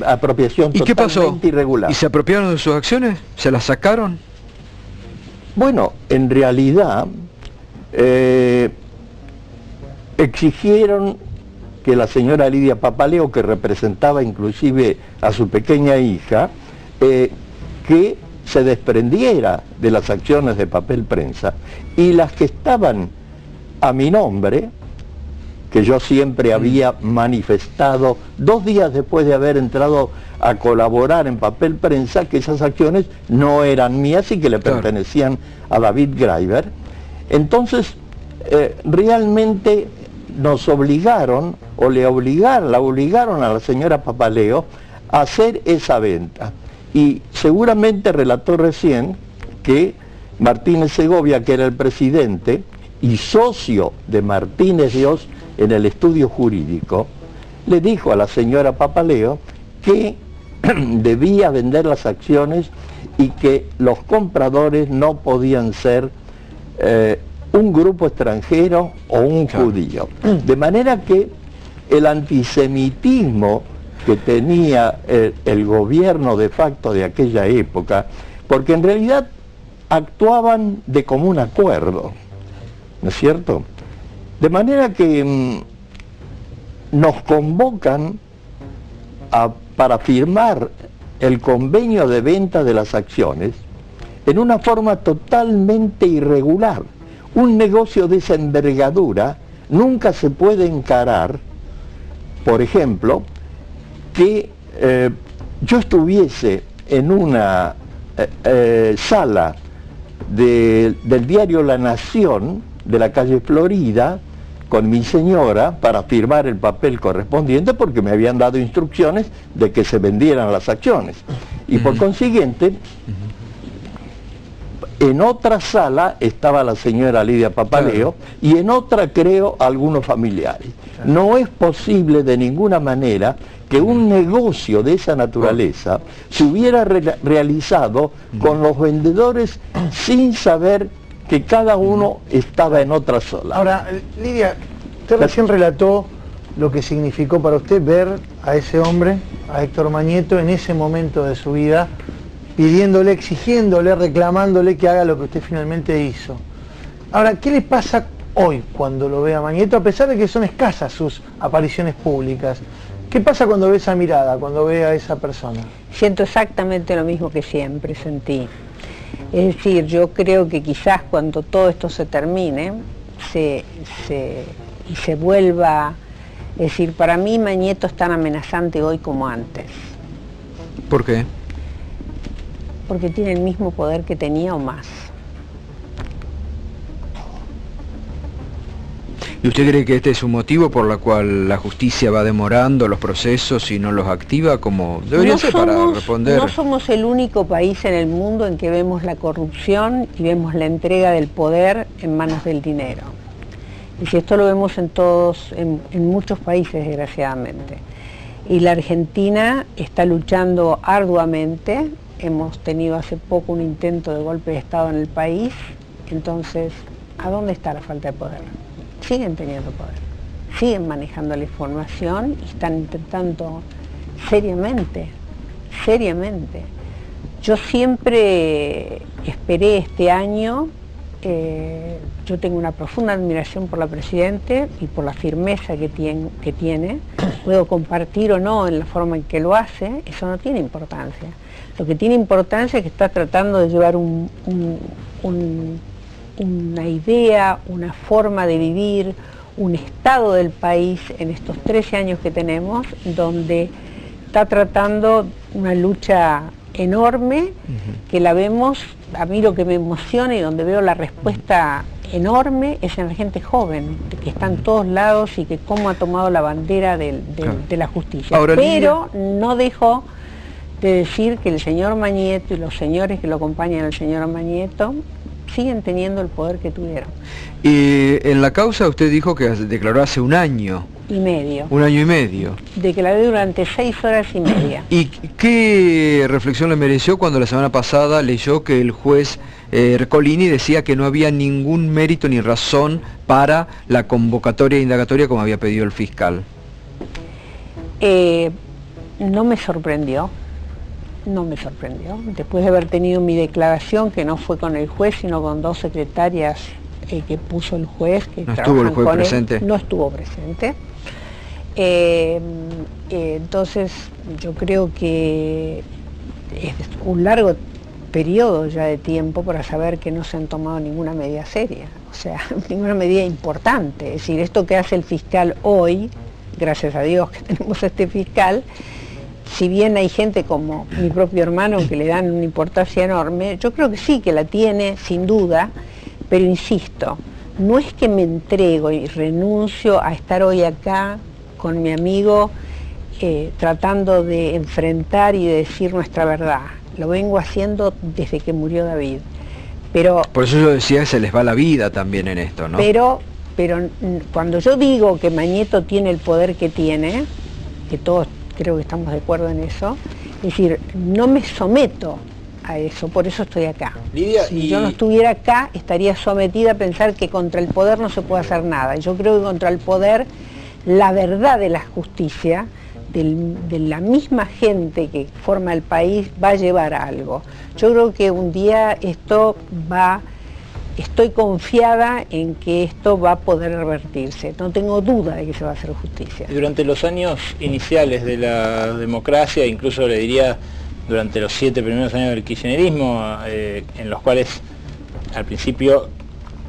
Speaker 14: apropiación totalmente irregular.
Speaker 1: ¿Y se apropiaron de sus acciones? ¿Se las sacaron?
Speaker 14: Bueno, en realidad exigieron que la señora Lidia Papaleo, que representaba inclusive a su pequeña hija, que se desprendiera de las acciones de Papel Prensa, y las que estaban a mi nombre, que yo siempre había manifestado 2 días después de haber entrado a colaborar en Papel Prensa, que esas acciones no eran mías y que le pertenecían a David Greiber. Entonces, realmente nos obligaron, o la obligaron a la señora Papaleo a hacer esa venta. Y seguramente relató recién que Martínez Segovia, que era el presidente y socio de Martínez Dios en el estudio jurídico, le dijo a la señora Papaleo que debía vender las acciones y que los compradores no podían ser un grupo extranjero o un judío. De manera que el antisemitismo que tenía el gobierno de facto de aquella época, porque en realidad actuaban de común acuerdo, ¿no es cierto? De manera que nos convocan para firmar el convenio de venta de las acciones en una forma totalmente irregular. Un negocio de esa envergadura nunca se puede encarar, por ejemplo, que yo estuviese en una sala del diario La Nación de la calle Florida con mi señora para firmar el papel correspondiente, porque me habían dado instrucciones de que se vendieran las acciones. Y por consiguiente, en otra sala estaba la señora Lidia Papaleo y en otra, creo, algunos familiares. No es posible de ninguna manera que un negocio de esa naturaleza se hubiera realizado con los vendedores sin saber que cada uno estaba en otra sola.
Speaker 15: Ahora, Lidia, usted recién relató lo que significó para usted ver a ese hombre, a Héctor Mañeto, en ese momento de su vida, pidiéndole, exigiéndole, reclamándole que haga lo que usted finalmente hizo. Ahora, ¿qué le pasa hoy cuando lo ve a Mañeto, a pesar de que son escasas sus apariciones públicas? ¿Qué pasa cuando ve esa mirada, cuando ve a esa persona?
Speaker 5: Siento exactamente lo mismo que siempre sentí. Es decir, yo creo que quizás cuando todo esto se termine y se vuelva... Es decir, para mí Mañeto es tan amenazante hoy como antes.
Speaker 1: ¿Por qué?
Speaker 5: Porque tiene el mismo poder que tenía o más.
Speaker 1: ¿Y usted cree que este es un motivo por el cual la justicia va demorando los procesos y no los activa como debería ser para responder?
Speaker 5: No somos el único país en el mundo en que vemos la corrupción y vemos la entrega del poder en manos del dinero. Y si esto lo vemos en muchos países, desgraciadamente. Y la Argentina está luchando arduamente. Hemos tenido hace poco un intento de golpe de Estado en el país. Entonces, ¿a dónde está la falta de poder? Siguen teniendo poder, siguen manejando la información y están intentando seriamente. Yo siempre esperé este año, yo tengo una profunda admiración por la Presidente y por la firmeza que tiene. Puedo compartir o no en la forma en que lo hace, eso no tiene importancia. Lo que tiene importancia es que está tratando de llevar una idea, una forma de vivir, un estado del país en estos 13 años que tenemos, donde está tratando una lucha enorme, que la vemos, a mí lo que me emociona y donde veo la respuesta enorme es en la gente joven, que está en todos lados y que cómo ha tomado la bandera de la justicia.
Speaker 1: Ahora,
Speaker 5: pero no dejo de decir que el señor Mañeto y los señores que lo acompañan al señor Mañeto siguen teniendo el poder que tuvieron.
Speaker 1: Y en la causa usted dijo que declaró hace 1 año.
Speaker 5: Y medio.
Speaker 1: 1 año y medio.
Speaker 5: Declaré durante 6 horas y media.
Speaker 1: ¿Y qué reflexión le mereció cuando la semana pasada leyó que el juez Ercolini decía que no había ningún mérito ni razón para la convocatoria indagatoria como había pedido el fiscal?
Speaker 5: No me sorprendió. No me sorprendió. Después de haber tenido mi declaración, que no fue con el juez, sino con 2 secretarias que puso el juez, que
Speaker 1: ¿No estuvo el juez presente?
Speaker 5: Él, no estuvo presente. Entonces, yo creo que es un largo periodo ya de tiempo para saber que no se han tomado ninguna medida seria, o sea, ninguna medida importante. Es decir, esto que hace el fiscal hoy, gracias a Dios que tenemos este fiscal, si bien hay gente como mi propio hermano que le dan una importancia enorme, yo creo que sí que la tiene, sin duda, pero insisto, no es que me entrego y renuncio a estar hoy acá con mi amigo tratando de enfrentar y de decir nuestra verdad. Lo vengo haciendo desde que murió David. Pero,
Speaker 1: por eso yo decía que se les va la vida también en esto, ¿no?
Speaker 5: Pero cuando yo digo que Mañeto tiene el poder que tiene, que todos creo que estamos de acuerdo en eso, es decir, no me someto a eso, por eso estoy acá.
Speaker 13: Lidia,
Speaker 5: si yo no estuviera acá, estaría sometida a pensar que contra el poder no se puede hacer nada. Yo creo que contra el poder, la verdad de la justicia, de la misma gente que forma el país, va a llevar a algo. Yo creo que un día estoy confiada en que esto va a poder revertirse. No tengo duda de que se va a hacer justicia.
Speaker 13: Durante los años iniciales de la democracia, incluso le diría durante los 7 primeros años del kirchnerismo, en los cuales al principio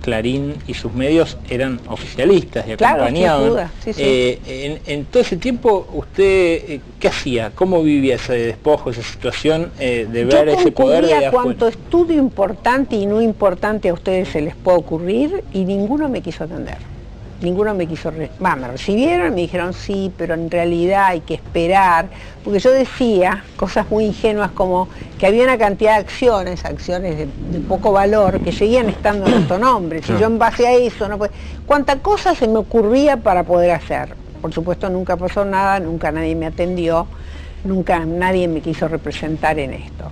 Speaker 13: Clarín y sus medios eran oficialistas y acompañaban.
Speaker 5: Claro, sin duda. Sí.
Speaker 13: En todo ese tiempo, ¿usted qué hacía? ¿Cómo vivía ese despojo, esa situación de ver ese poder de afuera?
Speaker 5: Cuánto estudio importante y no importante a ustedes se les puede ocurrir y ninguno me quiso atender. Ninguno me quiso... me recibieron y me dijeron sí, pero en realidad hay que esperar, porque yo decía cosas muy ingenuas como que había una cantidad de acciones de poco valor, que seguían estando en nuestro nombre. Si yo en base a eso no podía... Cuánta cosa se me ocurría para poder hacer. Por supuesto nunca pasó nada, nunca nadie me atendió, nunca nadie me quiso representar en esto.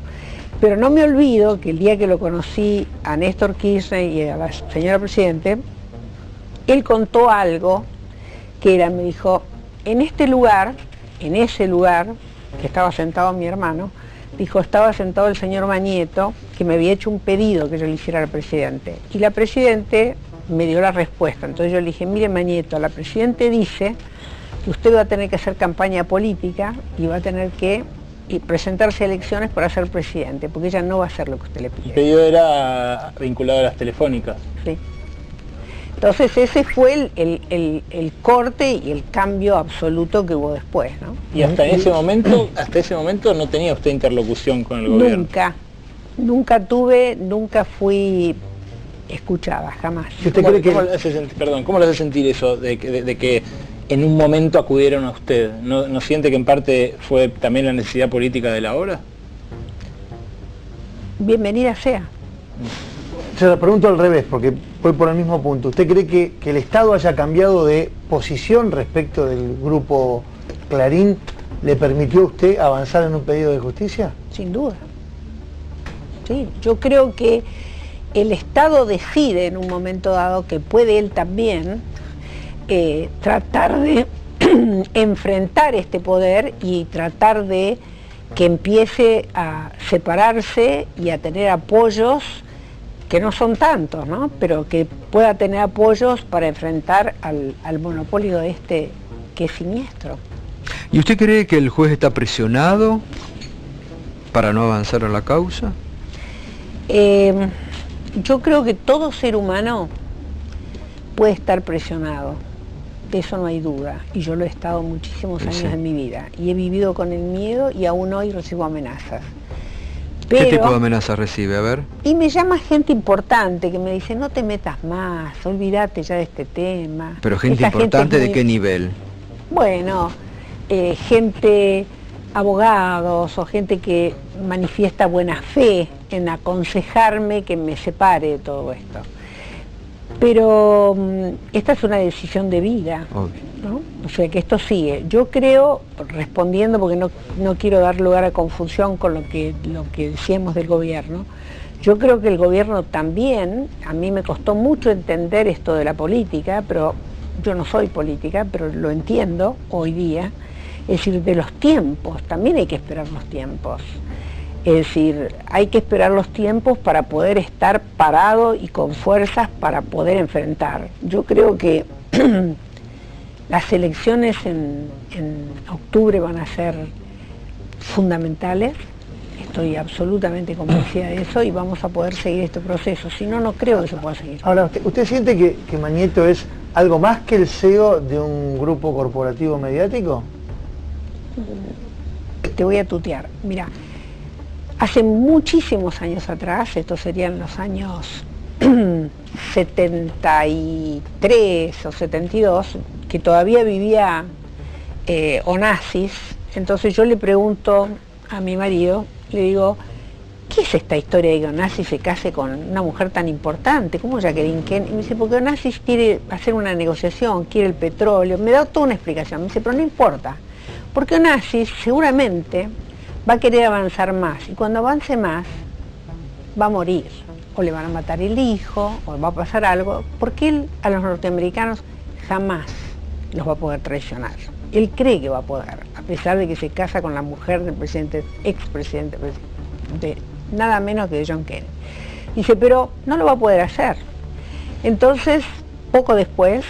Speaker 5: Pero no me olvido que el día que lo conocí a Néstor Kirchner y a la señora Presidente, él contó algo que era, me dijo, en ese lugar, que estaba sentado mi hermano, dijo, estaba sentado el señor Mañeto, que me había hecho un pedido que yo le hiciera al presidente. Y la Presidente me dio la respuesta. Entonces yo le dije, mire Mañeto, la Presidente dice usted va a tener que hacer campaña política y va a tener que presentarse a elecciones para ser presidente, porque ella no va a hacer lo que usted le pide.
Speaker 13: El pedido era vinculado a las telefónicas.
Speaker 5: Sí. Entonces ese fue el corte y el cambio absoluto que hubo después, ¿no?
Speaker 13: Y hasta ese momento no tenía usted interlocución con el gobierno.
Speaker 5: Nunca tuve, nunca fui escuchada, jamás.
Speaker 13: ¿Cómo le hace sentir eso de que en un momento acudieron a usted? ¿No siente que en parte fue también la necesidad política de la hora?
Speaker 5: Bienvenida sea.
Speaker 15: Se lo pregunto al revés, porque voy por el mismo punto. ¿Usted cree que el Estado haya cambiado de posición respecto del grupo Clarín? ¿Le permitió a usted avanzar en un pedido de justicia?
Speaker 5: Sin duda. Sí, yo creo que el Estado decide en un momento dado que puede él también tratar de enfrentar este poder y tratar de que empiece a separarse y a tener apoyos que no son tantos, ¿no? Pero que pueda tener apoyos para enfrentar al monopolio este que es siniestro.
Speaker 1: ¿Y usted cree que el juez está presionado para no avanzar en la causa?
Speaker 5: Yo creo que todo ser humano puede estar presionado, de eso no hay duda, y yo lo he estado muchísimos años en mi vida, y he vivido con el miedo y aún hoy recibo amenazas.
Speaker 1: ¿Qué tipo de amenazas recibe? A ver.
Speaker 5: Y me llama gente importante que me dice, no te metas más, olvídate ya de este tema.
Speaker 1: ¿Pero gente importante de qué nivel?
Speaker 5: Bueno, gente, abogados o gente que manifiesta buena fe en aconsejarme que me separe de todo esto. Pero esta es una decisión de vida, ¿no? O sea que esto sigue. Yo creo, respondiendo porque no quiero dar lugar a confusión con lo que decíamos del gobierno, yo creo que el gobierno también, a mí me costó mucho entender esto de la política, pero yo no soy política, pero lo entiendo hoy día, es decir, de los tiempos, también hay que esperar los tiempos. Es decir, hay que esperar los tiempos para poder estar parado y con fuerzas para poder enfrentar. Yo creo que las elecciones en octubre van a ser fundamentales, estoy absolutamente convencida de eso y vamos a poder seguir este proceso, si no, no creo que se pueda seguir.
Speaker 15: Ahora, ¿usted siente que Mañeto es algo más que el CEO de un grupo corporativo mediático?
Speaker 5: Te voy a tutear, mira. Hace muchísimos años atrás, estos serían los años 73 o 72, que todavía vivía Onassis, entonces yo le pregunto a mi marido, le digo, ¿qué es esta historia de que Onassis se case con una mujer tan importante como Jacqueline Kennedy? Y me dice, porque Onassis quiere hacer una negociación, quiere el petróleo, me da toda una explicación, me dice, pero no importa, porque Onassis seguramente va a querer avanzar más, y cuando avance más, va a morir, o le van a matar el hijo, o va a pasar algo, porque él a los norteamericanos jamás los va a poder traicionar. Él cree que va a poder, a pesar de que se casa con la mujer del expresidente, de nada menos que de John Kennedy. Dice, pero no lo va a poder hacer. Entonces, poco después,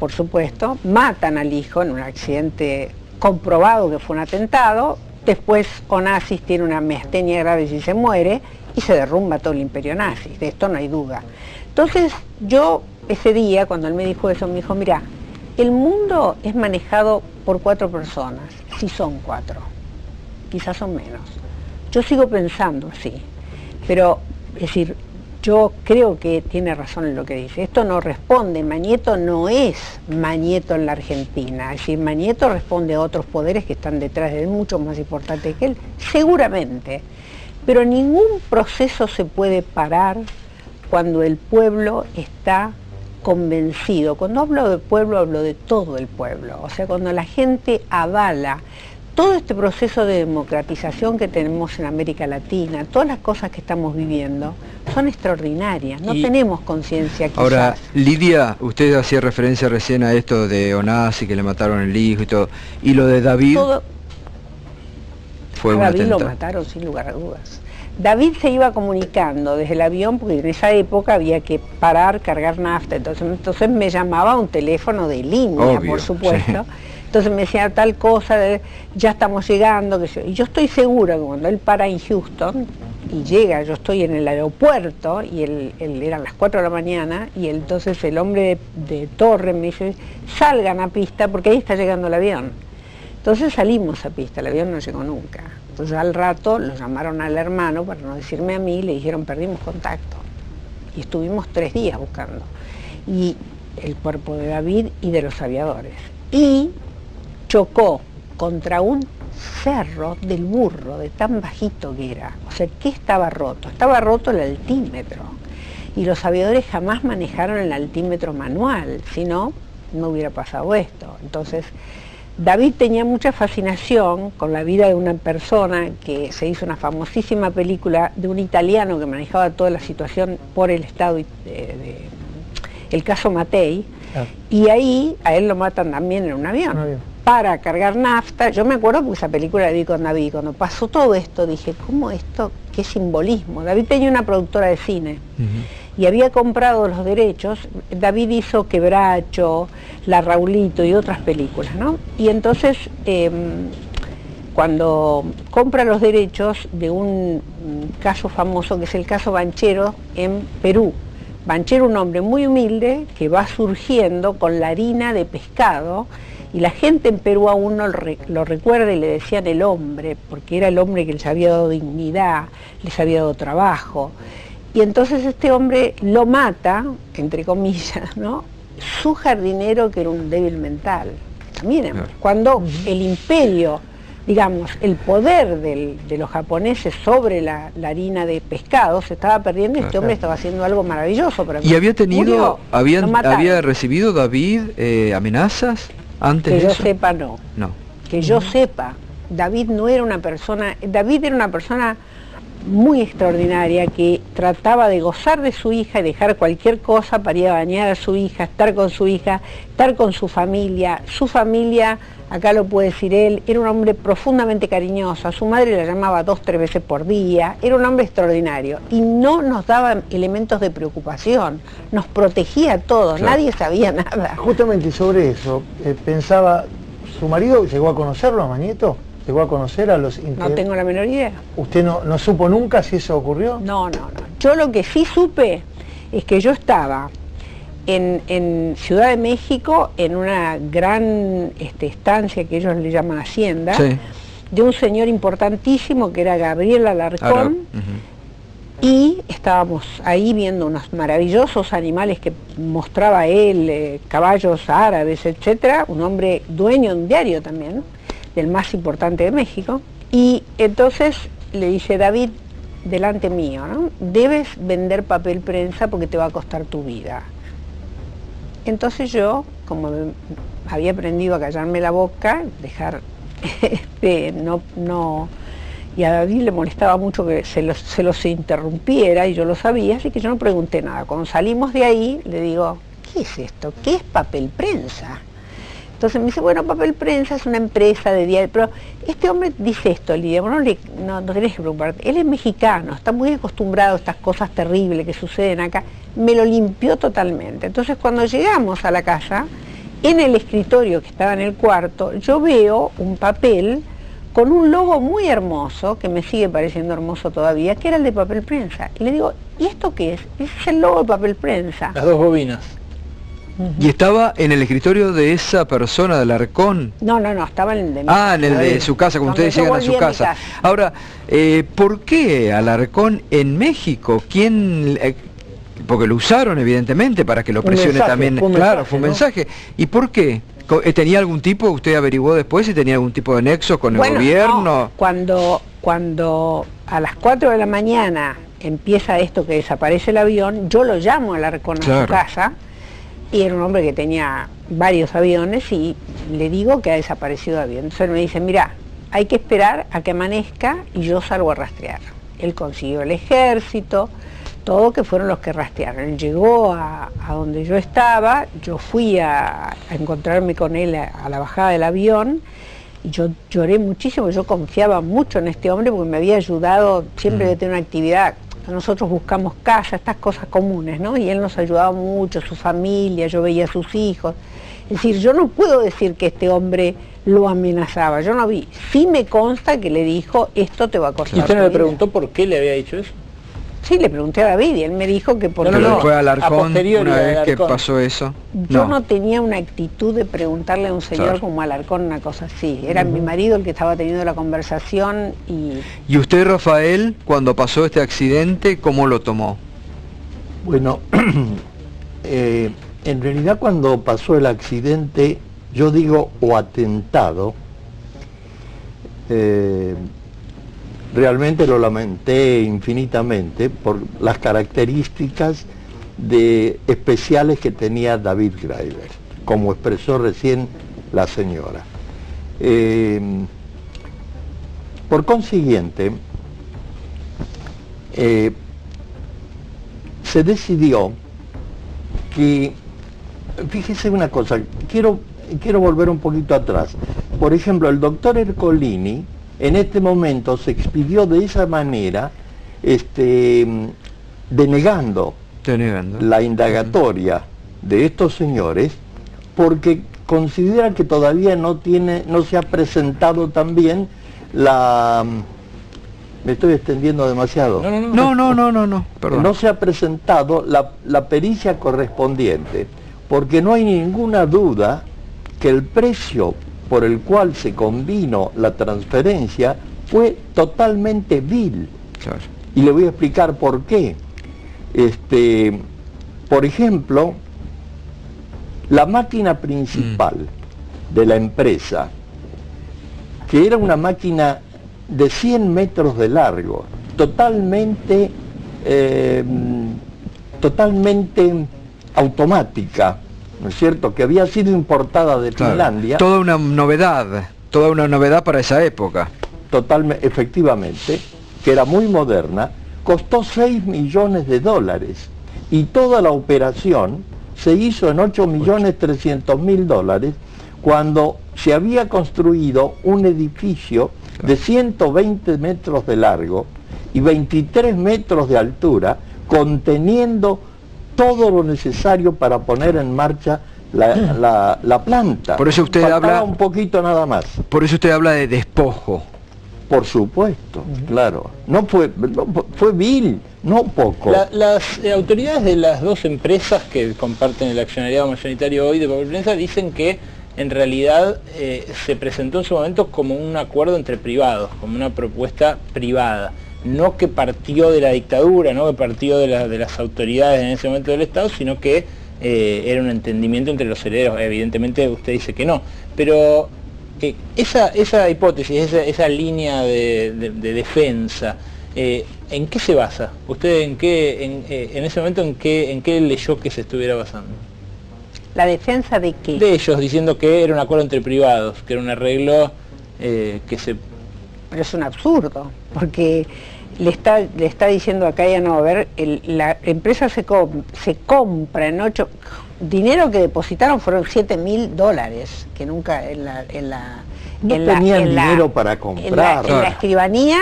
Speaker 5: por supuesto, matan al hijo en un accidente comprobado que fue un atentado. Después Onassis tiene una miastenia grave y se muere y se derrumba todo el imperio nazi, de esto no hay duda. Entonces yo ese día, cuando él me dijo eso, me dijo, mira, el mundo es manejado por 4 personas, si son 4, quizás son menos. Yo sigo pensando así, pero es decir, yo creo que tiene razón en lo que dice. Esto no responde, Mañeto no es Mañeto en la Argentina. Es decir, Mañeto responde a otros poderes que están detrás de él, mucho más importantes que él, seguramente. Pero ningún proceso se puede parar cuando el pueblo está convencido. Cuando hablo de pueblo, hablo de todo el pueblo. O sea, cuando la gente avala todo este proceso de democratización que tenemos en América Latina, todas las cosas que estamos viviendo, son extraordinarias, no tenemos conciencia quizás.
Speaker 1: Ahora, Lidia, usted hacía referencia recién a esto de Onassis, que le mataron el hijo y todo, y lo de David, fue un atentado.
Speaker 5: David lo mataron sin lugar a dudas. David se iba comunicando desde el avión, porque en esa época había que parar, cargar nafta, entonces me llamaba a un teléfono de línea, obvio, por supuesto, sí. Entonces me decía tal cosa, ya estamos llegando, y yo estoy segura que cuando él para en Houston y llega, yo estoy en el aeropuerto y él eran las 4 de la mañana y entonces el hombre de torre me dice, salgan a pista porque ahí está llegando el avión. Entonces salimos a pista, el avión no llegó nunca. Entonces al rato lo llamaron al hermano para no decirme a mí, le dijeron perdimos contacto. Y estuvimos 3 días buscando. Y el cuerpo de David y de los aviadores. Y chocó contra un cerro del Burro, de tan bajito que era. O sea, ¿qué estaba roto? Estaba roto el altímetro. Y los aviadores jamás manejaron el altímetro manual, si no, no hubiera pasado esto. Entonces, David tenía mucha fascinación con la vida de una persona que se hizo una famosísima película de un italiano que manejaba toda la situación por el Estado, el caso Mattei, y ahí a él lo matan también en un avión. Para cargar nafta. Yo me acuerdo porque esa película la vi con David, cuando pasó todo esto dije, ¿cómo esto? ¿Qué simbolismo? David tenía una productora de cine y había comprado los derechos. David hizo Quebracho, La Raulito y otras películas, ¿no? Y entonces cuando compra los derechos de un caso famoso que es el caso Banchero en Perú. Banchero, un hombre muy humilde que va surgiendo con la harina de pescado. Y la gente en Perú aún no lo recuerda y le decían el hombre, porque era el hombre que les había dado dignidad, les había dado trabajo. Y entonces este hombre lo mata, entre comillas, ¿no? Su jardinero, que era un débil mental. También, cuando el imperio, digamos, el poder de los japoneses sobre la harina de pescado se estaba perdiendo, y este hombre estaba haciendo algo maravilloso. Pero
Speaker 1: ¿Y había recibido David amenazas? Antes
Speaker 5: que yo
Speaker 1: eso?
Speaker 5: sepa, no. Que yo sepa, David no era una persona, David era una persona muy extraordinaria que trataba de gozar de su hija y dejar cualquier cosa para ir a bañar a su hija, estar con su hija, estar con su familia, acá lo puede decir él, era un hombre profundamente cariñoso, a su madre la llamaba 2 o 3 veces por día, era un hombre extraordinario y no nos daba elementos de preocupación, nos protegía a todos, nadie sabía nada.
Speaker 15: Justamente sobre eso, pensaba, ¿su marido llegó a conocerlo, a Mañeto? ¿Llegó a conocer a los
Speaker 5: No tengo la menor idea.
Speaker 15: ¿Usted no supo nunca si eso ocurrió?
Speaker 5: No. Yo lo que sí supe es que yo estaba en Ciudad de México, en una gran estancia que ellos le llaman Hacienda, de un señor importantísimo que era Gabriel Alarcón, y estábamos ahí viendo unos maravillosos animales que mostraba él, caballos árabes, etcétera, un hombre dueño de un diario también, del más importante de México, y entonces le dice, David, delante mío, ¿no? Debes vender papel prensa porque te va a costar tu vida. Entonces yo, como había aprendido a callarme la boca, dejar, y a David le molestaba mucho que se los interrumpiera, y yo lo sabía, así que yo no pregunté nada. Cuando salimos de ahí, le digo, ¿qué es esto? ¿Qué es papel prensa? Entonces me dice, bueno, papel prensa es una empresa de diario, pero este hombre dice esto, Lidia, no tenés que preocuparte, él es mexicano, está muy acostumbrado a estas cosas terribles que suceden acá, me lo limpió totalmente. Entonces cuando llegamos a la casa, en el escritorio que estaba en el cuarto, yo veo un papel con un logo muy hermoso, que me sigue pareciendo hermoso todavía, que era el de papel prensa. Y le digo, ¿y esto qué es? Ese es el logo de papel prensa.
Speaker 13: Las 2 bobinas.
Speaker 1: ¿Y estaba en el escritorio de esa persona, del Alarcón?
Speaker 5: No, estaba en el de mi
Speaker 1: casa. En el de su casa, cuando ustedes llegan a su casa. Ahora, ¿por qué Alarcón en México? ¿Quién...? Porque lo usaron, evidentemente, para que lo presione también. Claro, fue un mensaje. ¿Y por qué? ¿Tenía algún tipo, usted averiguó después, si tenía algún tipo de nexo con el gobierno?
Speaker 5: No. Cuando a las 4 de la mañana empieza esto que desaparece el avión, yo lo llamo a Alarcón a su casa, y era un hombre que tenía varios aviones, y le digo que ha desaparecido el avión. Entonces él me dice, mira, hay que esperar a que amanezca y yo salgo a rastrear. Él consiguió el ejército, todo, que fueron los que rastrearon. Él llegó a donde yo estaba, yo fui a encontrarme con él a la bajada del avión, y yo lloré muchísimo, yo confiaba mucho en este hombre porque me había ayudado, siempre de tener una actividad nosotros buscamos casa, estas cosas comunes, ¿no? Y él nos ayudaba mucho, su familia, yo veía a sus hijos. Es decir, yo no puedo decir que este hombre lo amenazaba, yo no vi. Sí me consta que le dijo, esto te va a costar.
Speaker 13: ¿Y usted no
Speaker 5: tu
Speaker 13: le
Speaker 5: vida.
Speaker 13: preguntó por qué le había dicho eso?
Speaker 5: Sí, le pregunté a David y él me dijo que por
Speaker 1: Pero fue a Alarcón
Speaker 13: posteriori
Speaker 1: una
Speaker 13: de
Speaker 1: vez que
Speaker 13: Alarcón.
Speaker 1: pasó eso.
Speaker 5: Yo no tenía una actitud de preguntarle a un señor
Speaker 1: Claro.
Speaker 5: como Alarcón una cosa así. Era mi marido el que estaba teniendo la conversación y...
Speaker 1: ¿Y usted, Rafael, cuando pasó este accidente, cómo lo tomó?
Speaker 14: Bueno, en realidad cuando pasó el accidente, yo digo o atentado, realmente lo lamenté infinitamente por las características especiales que tenía David Graeber, como expresó recién la señora. Por consiguiente, se decidió que, fíjese una cosa, quiero volver un poquito atrás. Por ejemplo, el doctor Ercolini en este momento se expidió de esa manera, denegando la indagatoria de estos señores, porque considera que todavía no se ha presentado también la... Me estoy extendiendo demasiado.
Speaker 1: No, perdón.
Speaker 14: No se ha presentado la pericia correspondiente, porque no hay ninguna duda que el precio por el cual se convino la transferencia fue totalmente vil.
Speaker 1: Claro.
Speaker 14: Y le voy a explicar por qué. Por ejemplo, la máquina principal de la empresa, que era una máquina de 100 metros de largo, totalmente automática, ¿no es cierto?, que había sido importada de Finlandia.
Speaker 1: Toda una novedad para esa época.
Speaker 14: Totalmente, efectivamente, que era muy moderna, costó $6 millones y toda la operación se hizo en $8.300.000 cuando se había construido un edificio de 120 metros de largo y 23 metros de altura, conteniendo todo lo necesario para poner en marcha la planta.
Speaker 1: Por eso usted habla
Speaker 14: un poquito nada más.
Speaker 1: Por eso usted habla de despojo.
Speaker 14: Por supuesto, claro. Fue vil, no poco.
Speaker 13: Las autoridades de las dos empresas que comparten el accionariado mayoritario hoy de Papel Prensa dicen que en realidad se presentó en su momento como un acuerdo entre privados, como una propuesta privada, no que partió de la dictadura, no que partió de las autoridades en ese momento del Estado, sino que era un entendimiento entre los herederos. Evidentemente usted dice que no, pero esa hipótesis, esa línea de defensa, ¿en qué se basa? ¿Usted en ese momento en qué leyó que se estuviera basando?
Speaker 5: ¿La defensa de qué?
Speaker 13: De ellos, diciendo que era un acuerdo entre privados, que era un arreglo que se...
Speaker 5: Pero es un absurdo, porque le está diciendo acá ya no, a ver, la empresa se compra en 8... Dinero que depositaron fueron $7.000, que nunca
Speaker 14: no tenían dinero para comprar.
Speaker 5: En la escribanía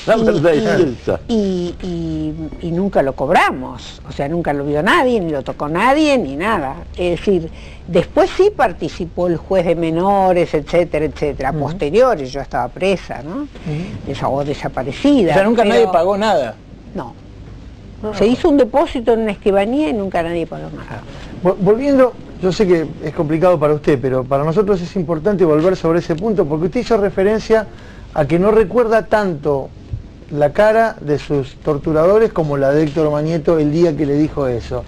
Speaker 14: La verdad es esa.
Speaker 5: y nunca lo cobramos, o sea, nunca lo vio nadie, ni lo tocó nadie, ni nada. Es decir, después sí participó el juez de menores, etcétera, etcétera. Posteriores, yo estaba presa, ¿no? O desaparecida.
Speaker 13: O sea, nunca
Speaker 5: pero
Speaker 13: nadie pagó nada.
Speaker 5: No. Se hizo un depósito en una escribanía y nunca nadie pagó nada.
Speaker 15: Volviendo, yo sé que es complicado para usted, pero para nosotros es importante volver sobre ese punto, porque usted hizo referencia a que no recuerda tanto la cara de sus torturadores como la de Héctor Mañeto el día que le dijo eso.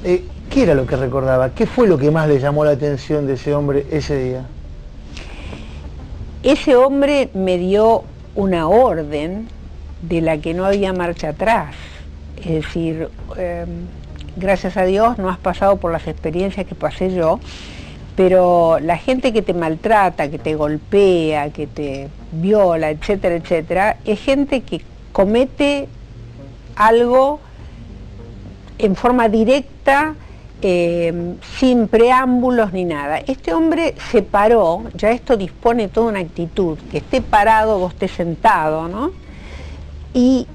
Speaker 15: ¿Qué era lo que recordaba? ¿Qué fue lo que más le llamó la atención de ese hombre ese día?
Speaker 5: Ese hombre me dio una orden de la que no había marcha atrás. Es decir, gracias a Dios no has pasado por las experiencias que pasé yo, pero la gente que te maltrata, que te golpea, que te viola, etcétera, etcétera, es gente que comete algo en forma directa, sin preámbulos ni nada. Este hombre se paró, ya esto dispone toda una actitud, que esté parado o esté sentado, ¿no? Y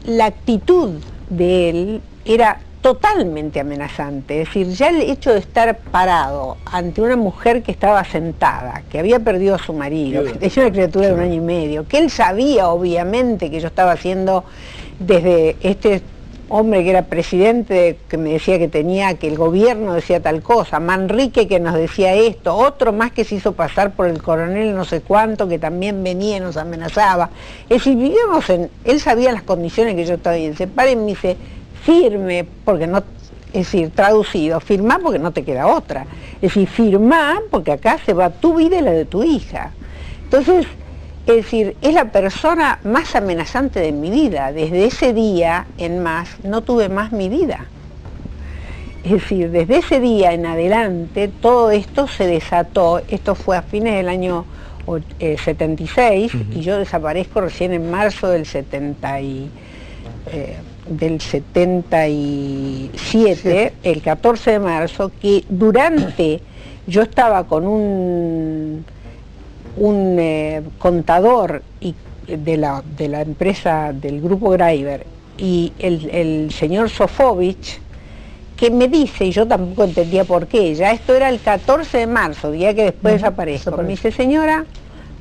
Speaker 5: la actitud de él era totalmente amenazante. Es decir, ya el hecho de estar parado ante una mujer que estaba sentada, que había perdido a su marido, que es una criatura de 1 año y medio, que él sabía obviamente que yo estaba haciendo desde este hombre que era presidente, que me decía que el gobierno decía tal cosa, Manrique que nos decía esto, otro más que se hizo pasar por el coronel no sé cuánto, que también venía y nos amenazaba. Es decir, vivíamos él sabía las condiciones que yo estaba en, se para y me dice, firme, porque no, es decir, traducido, firmá porque no te queda otra. Es decir, firmá porque acá se va tu vida y la de tu hija. Entonces, es decir, es la persona más amenazante de mi vida. Desde ese día en más, no tuve más mi vida. Es decir, desde ese día en adelante, todo esto se desató. Esto fue a fines del año 76, y yo desaparezco recién en marzo del 77, el 14 de marzo, que durante, yo estaba con un contador de la empresa del grupo Greiber y el señor Sofovich, que me dice, y yo tampoco entendía por qué, ya esto era el 14 de marzo, día que después desaparezco, me dice, señora,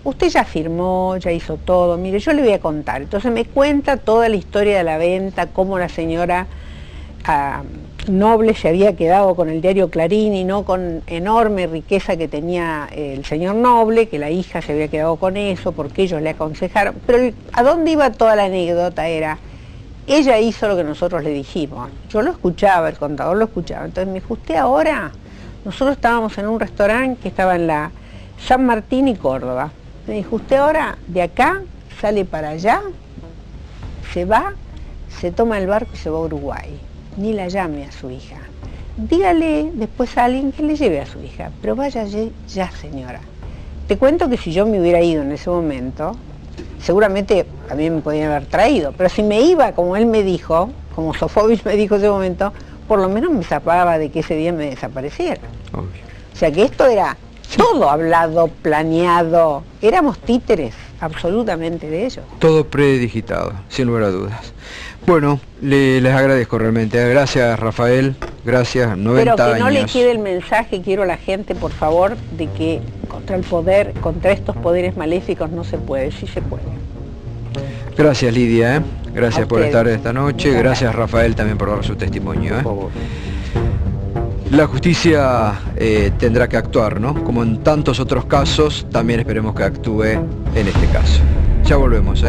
Speaker 5: usted ya firmó, ya hizo todo, mire, yo le voy a contar. Entonces me cuenta toda la historia de la venta, cómo la señora Noble se había quedado con el diario Clarín y no con enorme riqueza que tenía el señor Noble, que la hija se había quedado con eso, porque ellos le aconsejaron. Pero ¿a dónde iba toda la anécdota? Era, ella hizo lo que nosotros le dijimos. Yo lo escuchaba, el contador lo escuchaba. Entonces me dijo, usted ahora, nosotros estábamos en un restaurante que estaba en la San Martín y Córdoba. Me dijo, usted ahora de acá sale para allá, se va, se toma el barco y se va a Uruguay. Ni la llame a su hija. Dígale después a alguien que le lleve a su hija, pero vaya ya, señora. Te cuento que si yo me hubiera ido en ese momento, seguramente también me podían haber traído, pero si me iba como él me dijo, como Sofovich me dijo en ese momento, por lo menos me zapaba de que ese día me desapareciera. Obvio. O sea que esto era todo hablado, planeado, éramos títeres absolutamente de ello.
Speaker 1: Todo predigitado, sin lugar a dudas. Bueno, les agradezco realmente. Gracias, Rafael. Gracias, 90
Speaker 5: Pero que no
Speaker 1: años.
Speaker 5: le quede el mensaje, quiero a la gente, por favor, de que contra el poder, contra estos poderes maléficos no se puede, sí se puede.
Speaker 1: Gracias, Lidia. Gracias por
Speaker 5: ustedes.
Speaker 1: estar esta noche. Gracias, Rafael, también por dar su testimonio. Por favor. La justicia tendrá que actuar, ¿no? Como en tantos otros casos, también esperemos que actúe en este caso. Ya volvemos,